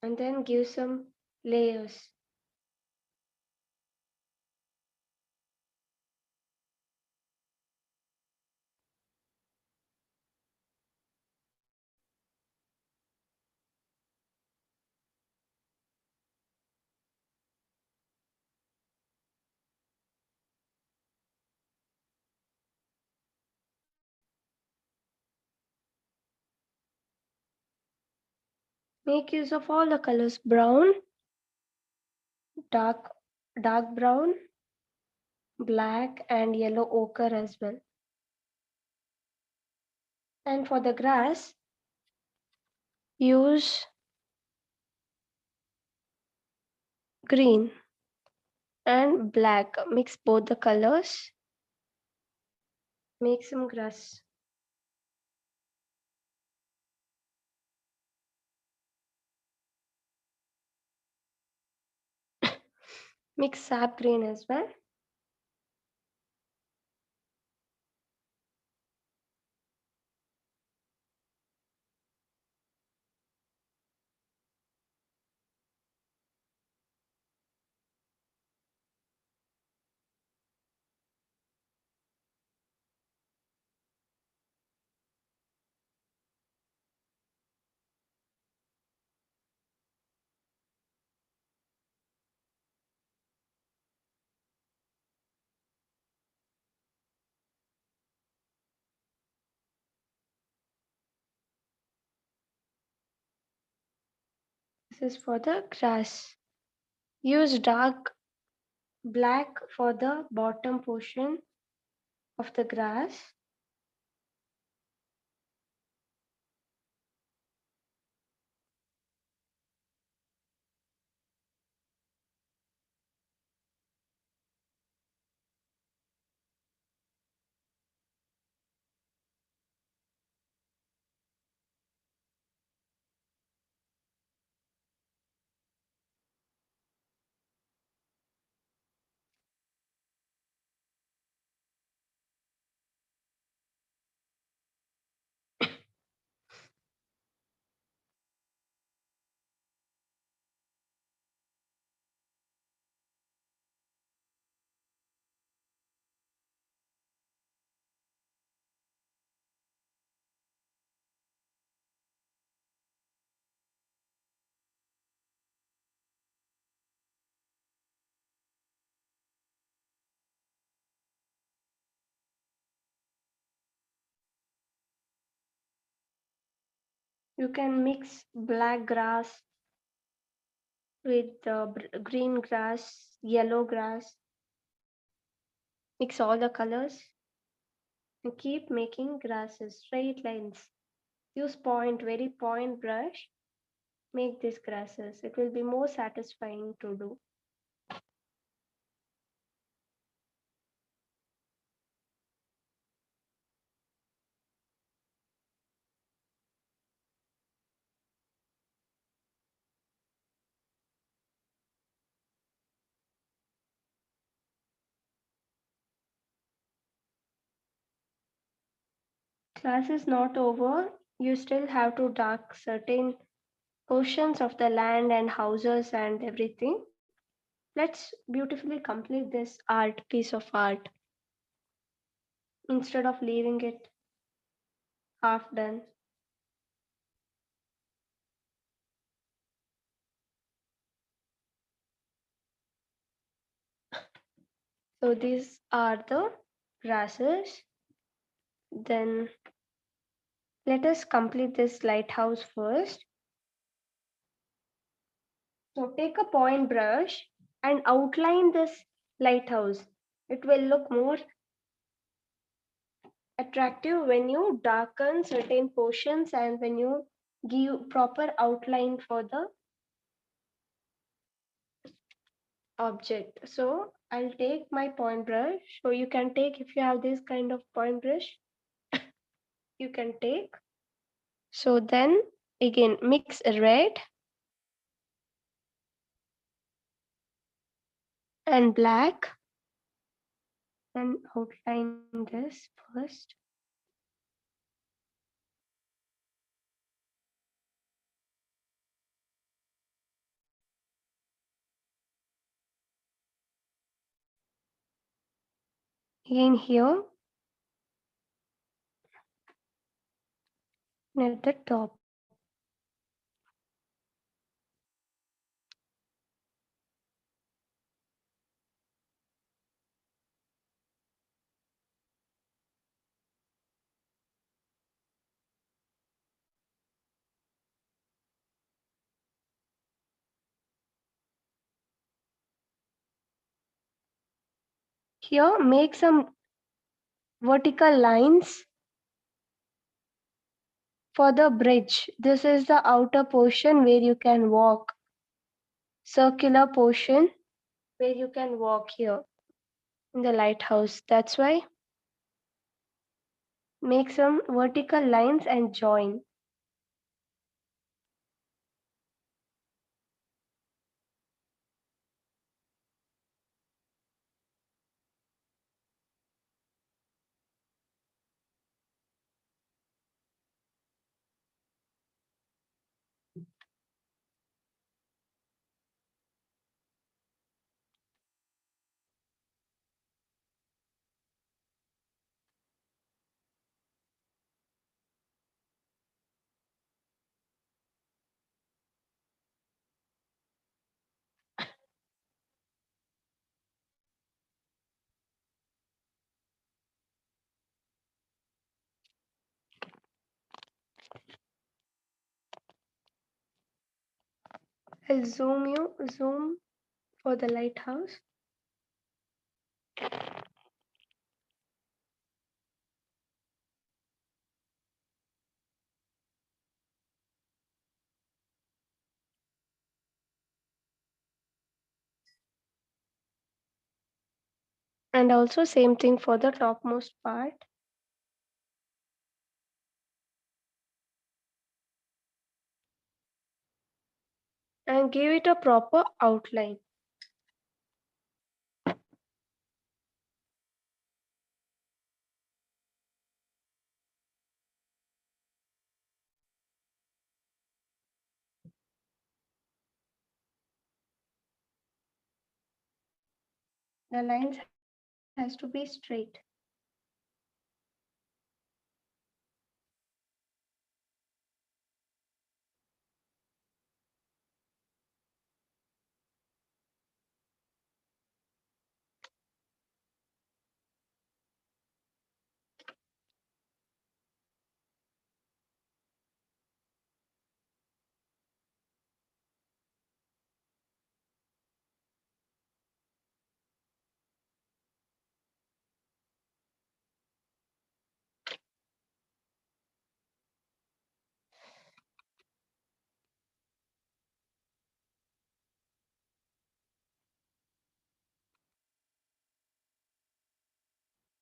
Speaker 2: and then give some layers. Make use of all the colors: brown, dark brown, black, and yellow ochre as well. And for the grass, use green and black. Mix both the colors. Make some grass. Mix sap green as well. This is for the grass. Use dark black for the bottom portion of the grass. You can mix black grass with green grass, yellow grass. Mix all the colors and keep making grasses, straight lines. Use very point brush. Make these grasses. It will be more satisfying to do. Class is not over. You still have to dark certain portions of the land and houses and everything. Let's beautifully complete this piece of art instead of leaving it half done. So these are the grasses. Then let us complete this lighthouse first. So take a point brush and outline this lighthouse. It will look more attractive when you darken certain portions and when you give proper outline for the object. So I'll take my point brush. So you can take, if you have this kind of point brush, you can take. So then again mix red and black and outline this first. Again here at the top. Here make some vertical lines for the bridge. This is the outer portion where you can walk. Circular portion where you can walk here in the lighthouse. That's why make some vertical lines and join. I'll zoom for the lighthouse. And also same thing for the topmost part. And give it a proper outline. The lines has to be straight.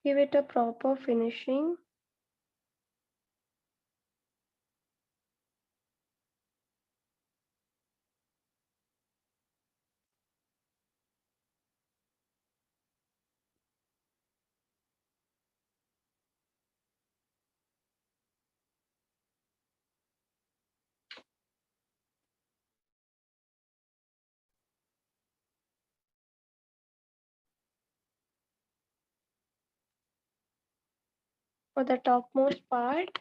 Speaker 2: Give it a proper finishing. For the topmost part,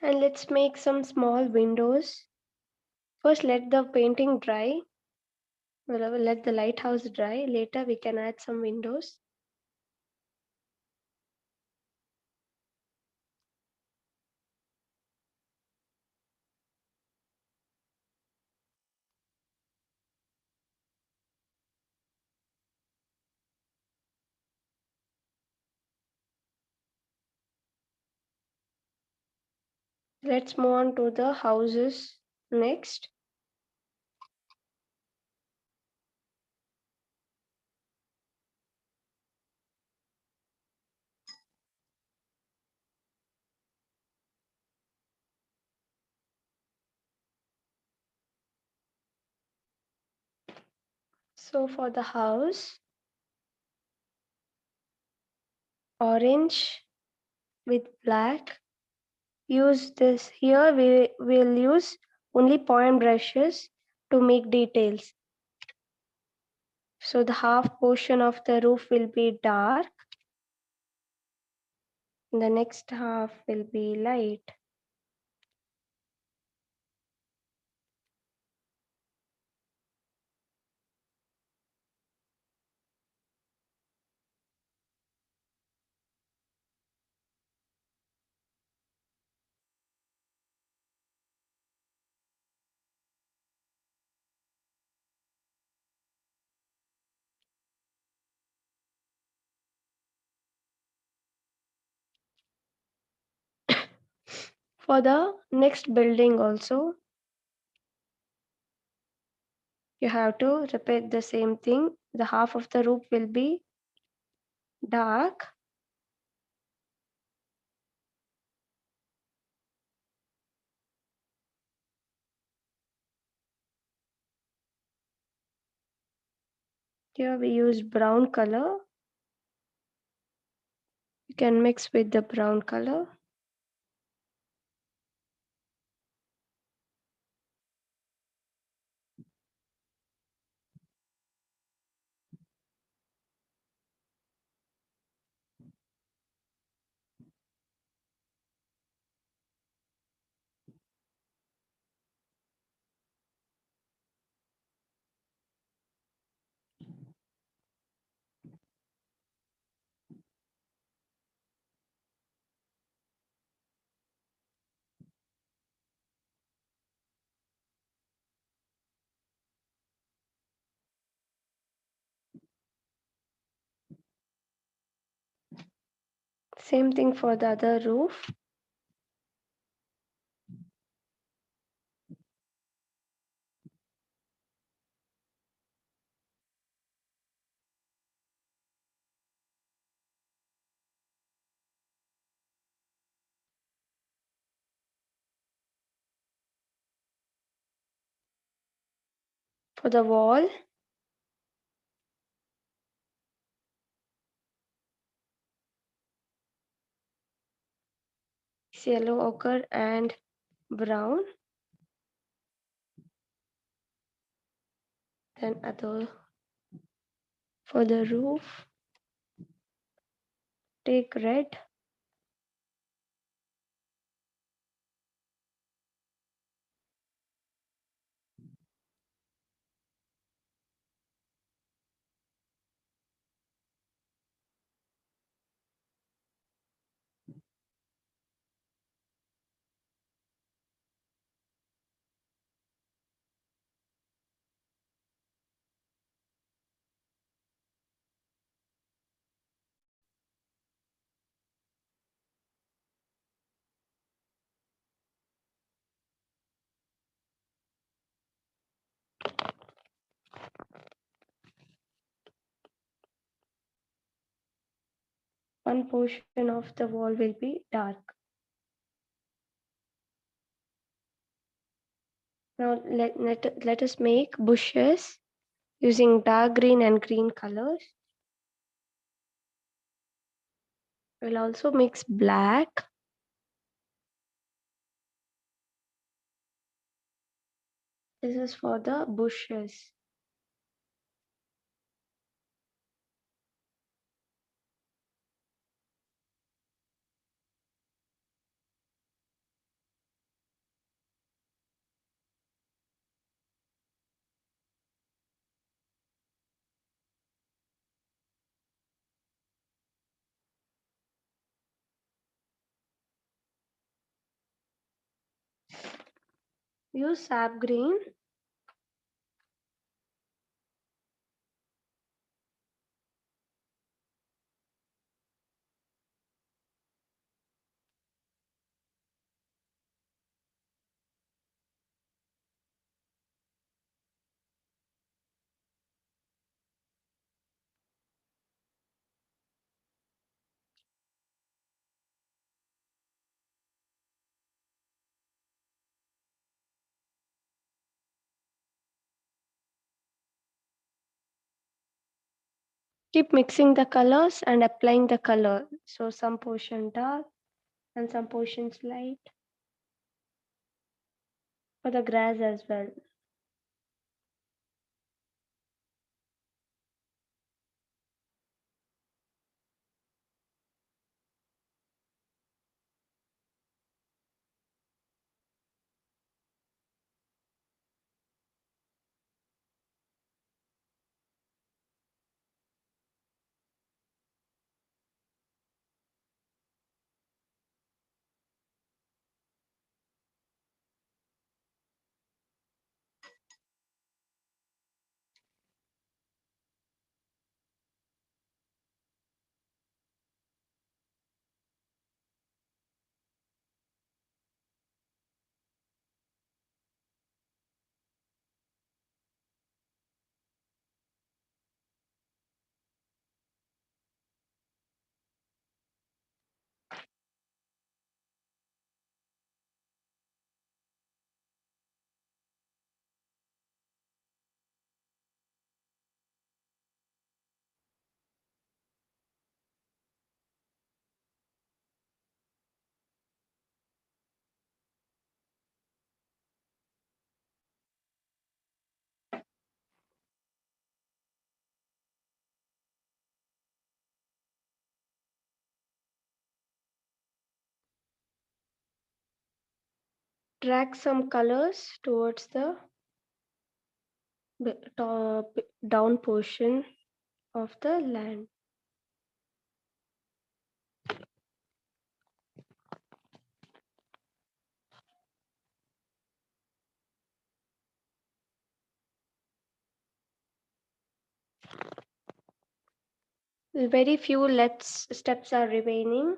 Speaker 2: And let's make some small windows. First, let the painting dry. We'll let the lighthouse dry. Later, we can add some windows. Let's move on to the houses next. So for the house, orange with black. Use this. Here we will use only point brushes to make details. So the half portion of the roof will be dark. The next half will be light. For the next building also, you have to repeat the same thing. The half of the roof will be dark. Here we use brown color. You can mix with the brown color. Same thing for the other roof. For the wall, yellow ochre and brown. Then other for the roof, take red. One portion of the wall will be dark. Now let us make bushes using dark green and green colors. We'll also mix black. This is for the bushes. use sap green. Keep mixing the colors and applying the color. So some portion dark and some portions light for the grass as well. Drag some colors towards the top down portion of the land. Very few steps are remaining.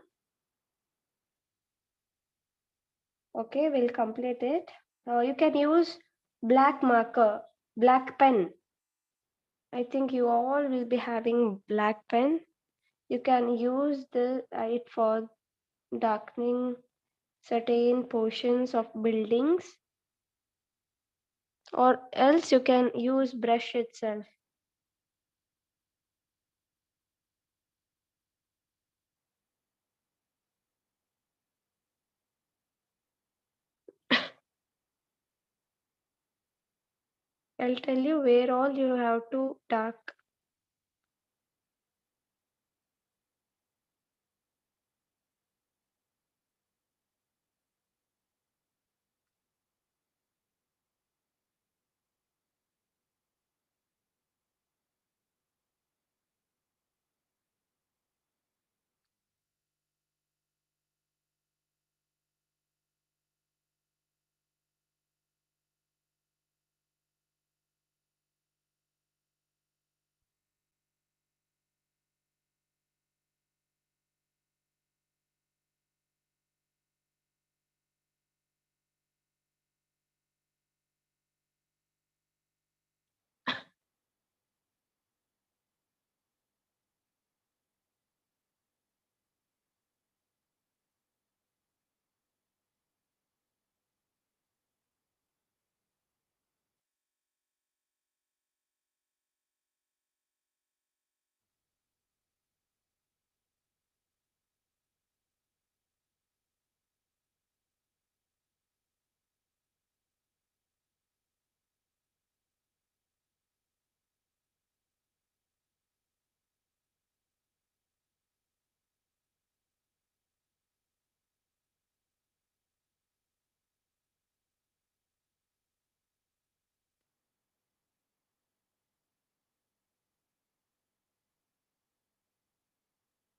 Speaker 2: Okay, we'll complete it. You can use black marker, black pen. I think you all will be having black pen. You can use it for darkening certain portions of buildings, or else you can use brush itself. I'll tell you where all you have to dark.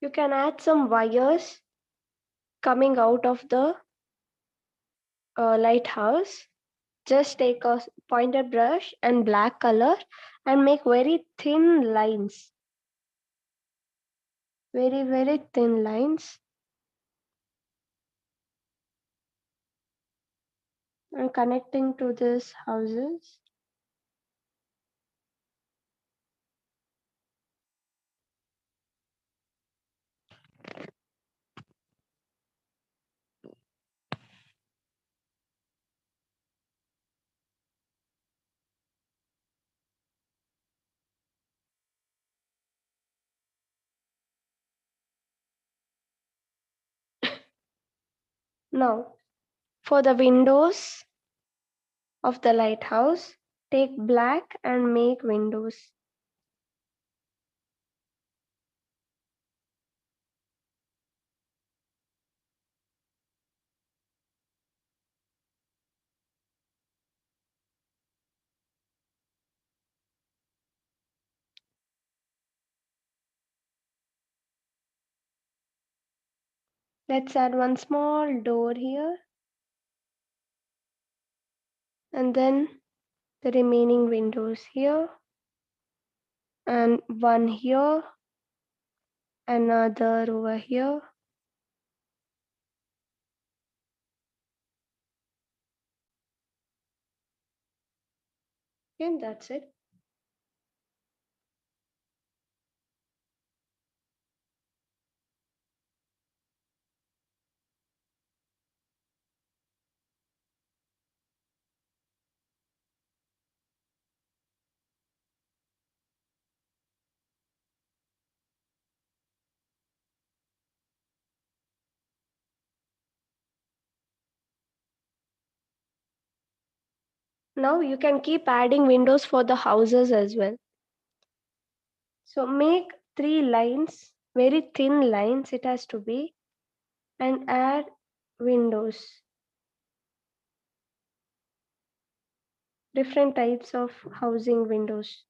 Speaker 2: You can add some wires coming out of the lighthouse. Just take a pointed brush and black color and make very thin lines. Very, very thin lines. And connecting to these houses. Now, for the windows of the lighthouse, take black and make windows. Let's add one small door here. And then the remaining windows here. And one here. Another over here. And that's it. Now you can keep adding windows for the houses as well. So make 3 lines, very thin lines it has to be, and add windows. Different types of housing windows.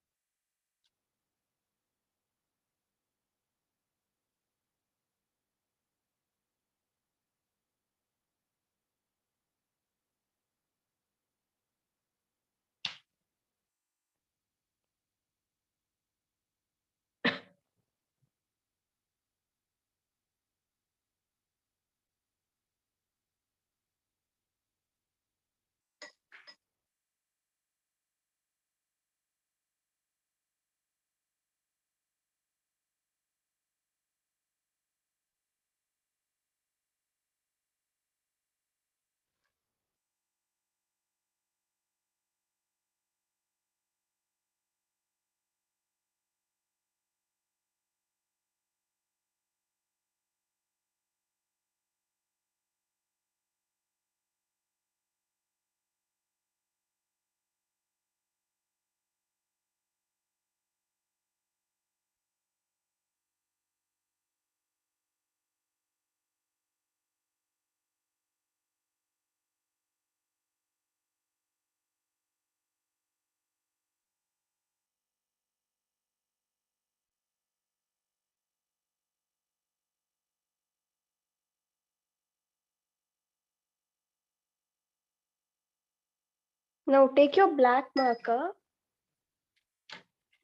Speaker 2: Now take your black marker,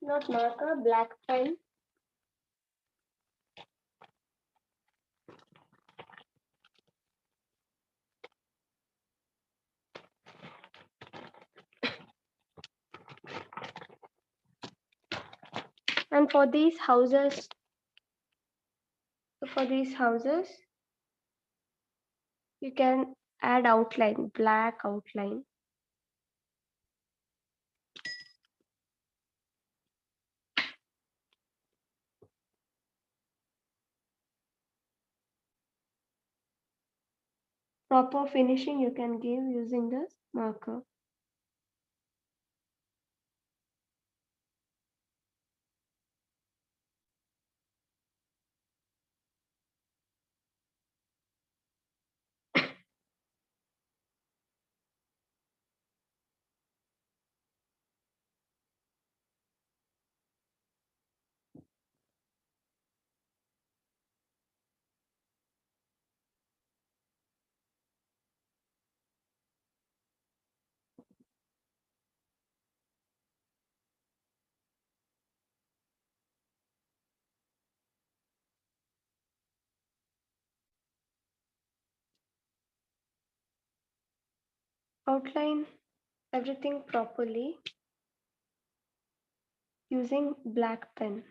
Speaker 2: not marker, black pen. And for these houses, you can add outline, black outline. Proper finishing you can give using this marker. outline everything properly using black pen.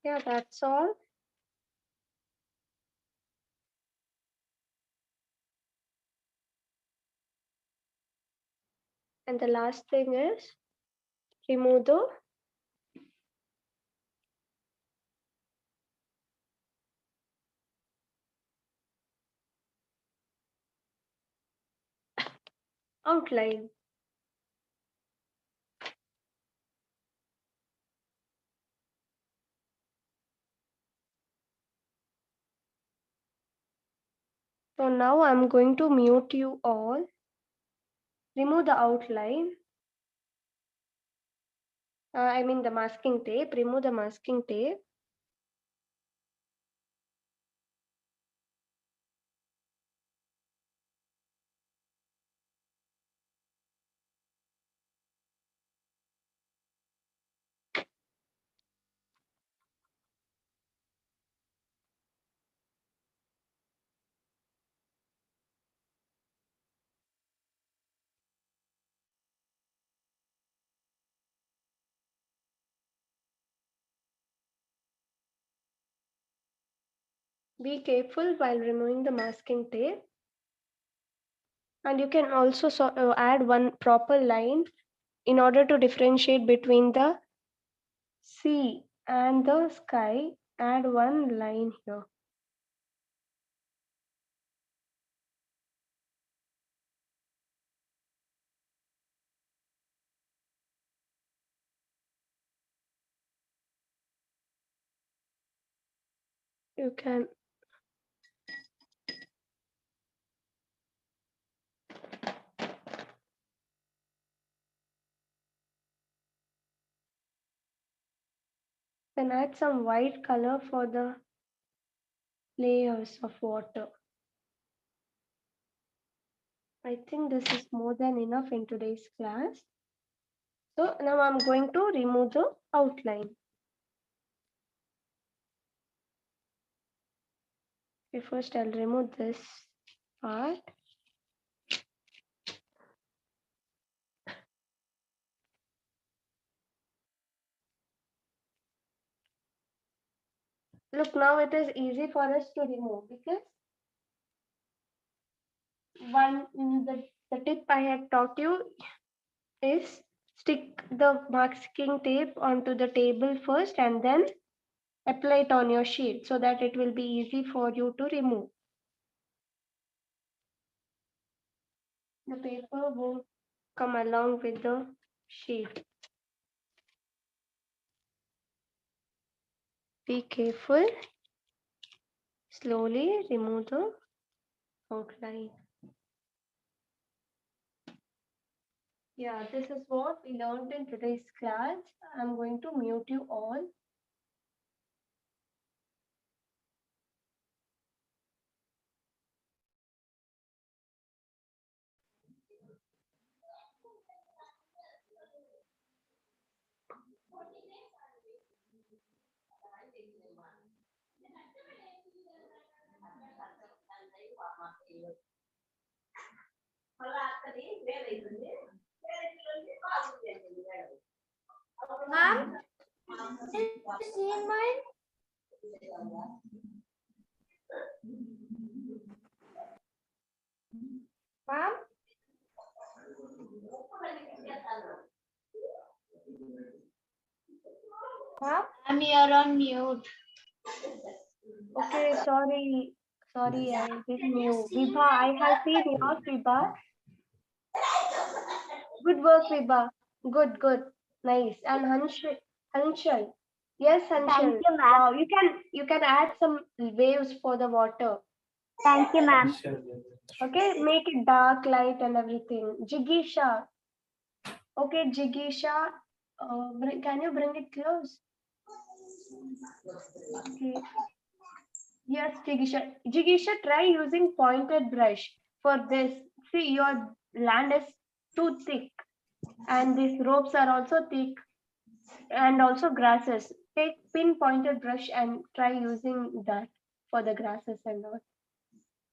Speaker 2: Yeah, that's all. And the last thing is remove the outline. So now I'm going to mute you all. Remove the outline. I mean the masking tape. Remove the masking tape. Be careful while removing the masking tape. And you can also add one proper line in order to differentiate between the sea and the sky. Add one line here. You can then add some white color for the layers of water. I think this is more than enough in today's class. So now I'm going to remove the outline. Okay, first I'll remove this part. Look, now it is easy for us to remove because the tip I had taught you is stick the masking tape onto the table first and then apply it on your sheet so that it will be easy for you to remove. The paper won't come along with the sheet. Be careful. Slowly remove the outline. Yeah, this is what we learned in today's class. I'm going to mute you all.
Speaker 3: Mom, you seen mine? Mom? Mom? I'm here on mute.
Speaker 2: Okay, sorry. Sorry, I didn't know. Vibha, I have seen yours, Vibha. Good work, Vibha. Good, good. Nice. And Hanshal. Yes, Hanshal.
Speaker 3: Thank you, ma'am.
Speaker 2: Wow, you can add some waves for the water.
Speaker 3: Thank you, ma'am.
Speaker 2: Okay, make it dark, light, and everything. Jigisha. Okay, Jigisha. Can you bring it close? Okay. Yes, Jigisha. Jigisha, try using pointed brush for this. See, your land is too thick, and these ropes are also thick, and also grasses. Take pin-pointed brush and try using that for the grasses and all.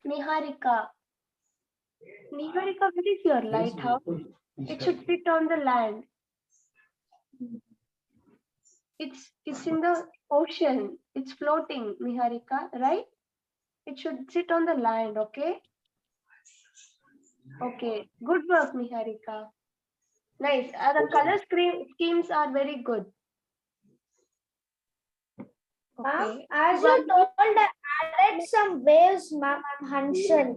Speaker 2: Niharika. Niharika, what is your lighthouse? It should sit on the land. It's in the ocean. It's floating, Niharika, right? It should sit on the land, okay? Okay, good work, Niharika. Nice. The color schemes are very good.
Speaker 3: Ma'am,
Speaker 2: Okay.
Speaker 3: as you told, I added some waves, ma'am, and Hanshal.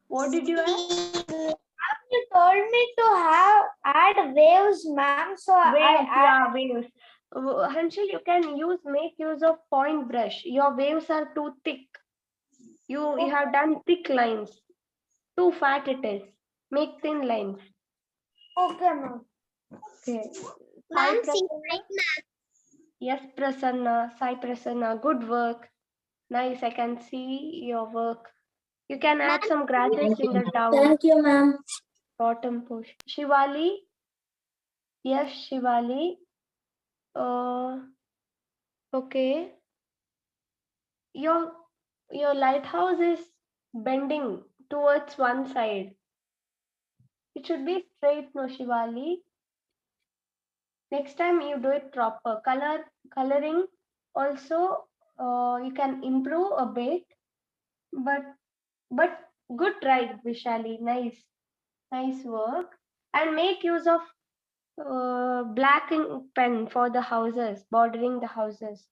Speaker 2: What did you add?
Speaker 3: Ma'am, you told me to add waves, ma'am. So
Speaker 2: Waves,
Speaker 3: I
Speaker 2: yeah, waves. Hanshal, you can make use of point brush. Your waves are too thick. You have done thick lines. Too fat it is. Make thin lines.
Speaker 3: okay, ma'am.
Speaker 2: Okay.
Speaker 3: Ma'am,
Speaker 2: Sai Prasanna. Yes, Prasanna. Sai Prasanna. Good work. Nice. I can see your work. You can add some grasses in the down
Speaker 3: Thank you, ma'am.
Speaker 2: bottom portion. Shivali. Yes, Shivali. Okay. Your lighthouse is bending towards one side. It should be straight, no, Shivali. Next time you do it proper. Coloring also you can improve a bit, but good try, Vishali. Nice work. And make use of black ink pen for the houses, bordering the houses.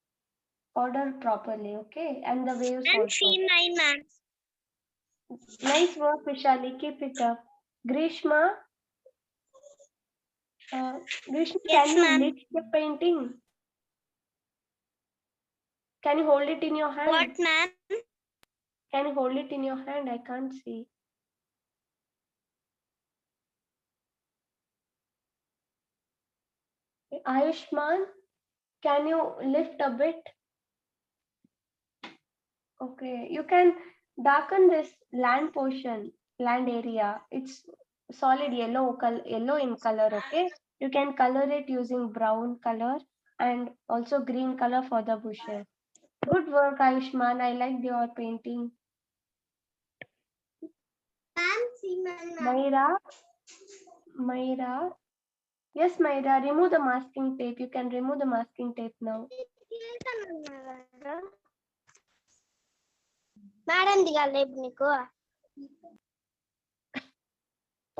Speaker 2: Order properly, okay? And the waves
Speaker 3: And
Speaker 2: also.
Speaker 3: C9, ma'am.
Speaker 2: Nice work, Vishali. Keep it up. Grishma, Grishma,
Speaker 3: Yes,
Speaker 2: can you
Speaker 3: ma'am.
Speaker 2: lift the painting? Can you hold it in your hand?
Speaker 3: What, ma'am?
Speaker 2: Can you hold it in your hand? I can't see. Ayushman, can you lift a bit? Okay, you can darken this land portion, land area. It's solid yellow in color, okay? You can color it using brown color and also green color for the bushes. Good work, Ayushman. I like your painting.
Speaker 3: Ma'am, C9,
Speaker 2: Mayra. Yes, Mayra, remove the masking tape. You can remove the masking tape now.
Speaker 3: Madam, దిగాలేపు నీకు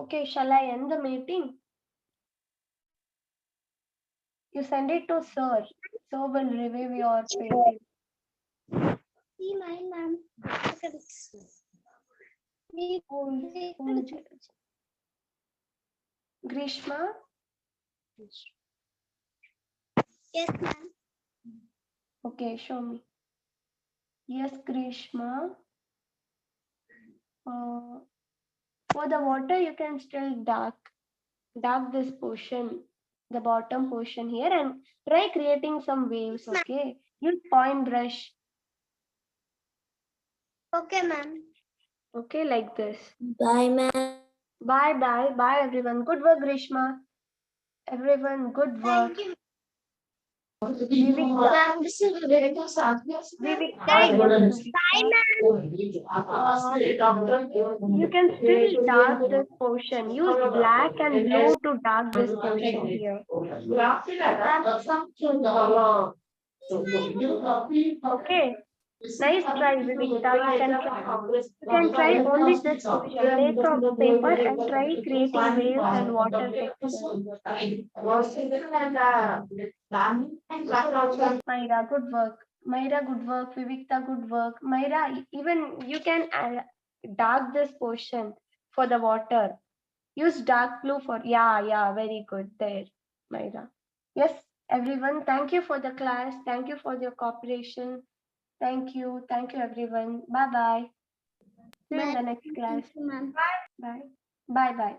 Speaker 2: Okay, shall I end the meeting? You send it to Sir. Sir will review your painting.
Speaker 3: C9, ma'am.
Speaker 2: Grishma,
Speaker 3: Yes, ma'am.
Speaker 2: okay, show me. Yes, Grishma. For the water, you can still dark this portion, the bottom portion here, and try creating some waves, okay? Use point brush,
Speaker 3: Okay, ma'am.
Speaker 2: okay, like this.
Speaker 3: Bye, ma'am.
Speaker 2: Bye, everyone. Good work, Grishma. Everyone, good work.
Speaker 3: Thank you.
Speaker 2: Vivika,
Speaker 3: Ma'am, this is very
Speaker 2: Vivika,
Speaker 3: Bye,
Speaker 2: yes,
Speaker 3: ma'am.
Speaker 2: you can still dark this portion. Use black and blue to dark this portion here. Okay, nice try, Vivika. You can try only this portion. Take a paper and try creating waves and water texture. Myra, good work. Myra, good work. Vivika, good work. Myra, even you can dark this portion for the water. Use dark blue for, yeah, very good there. Myra. Yes, everyone, thank you for the class. Thank you for your cooperation. Thank you. Thank you, everyone. Bye-bye. See you in the next class.
Speaker 3: Ma'am.
Speaker 2: Bye. Bye-bye.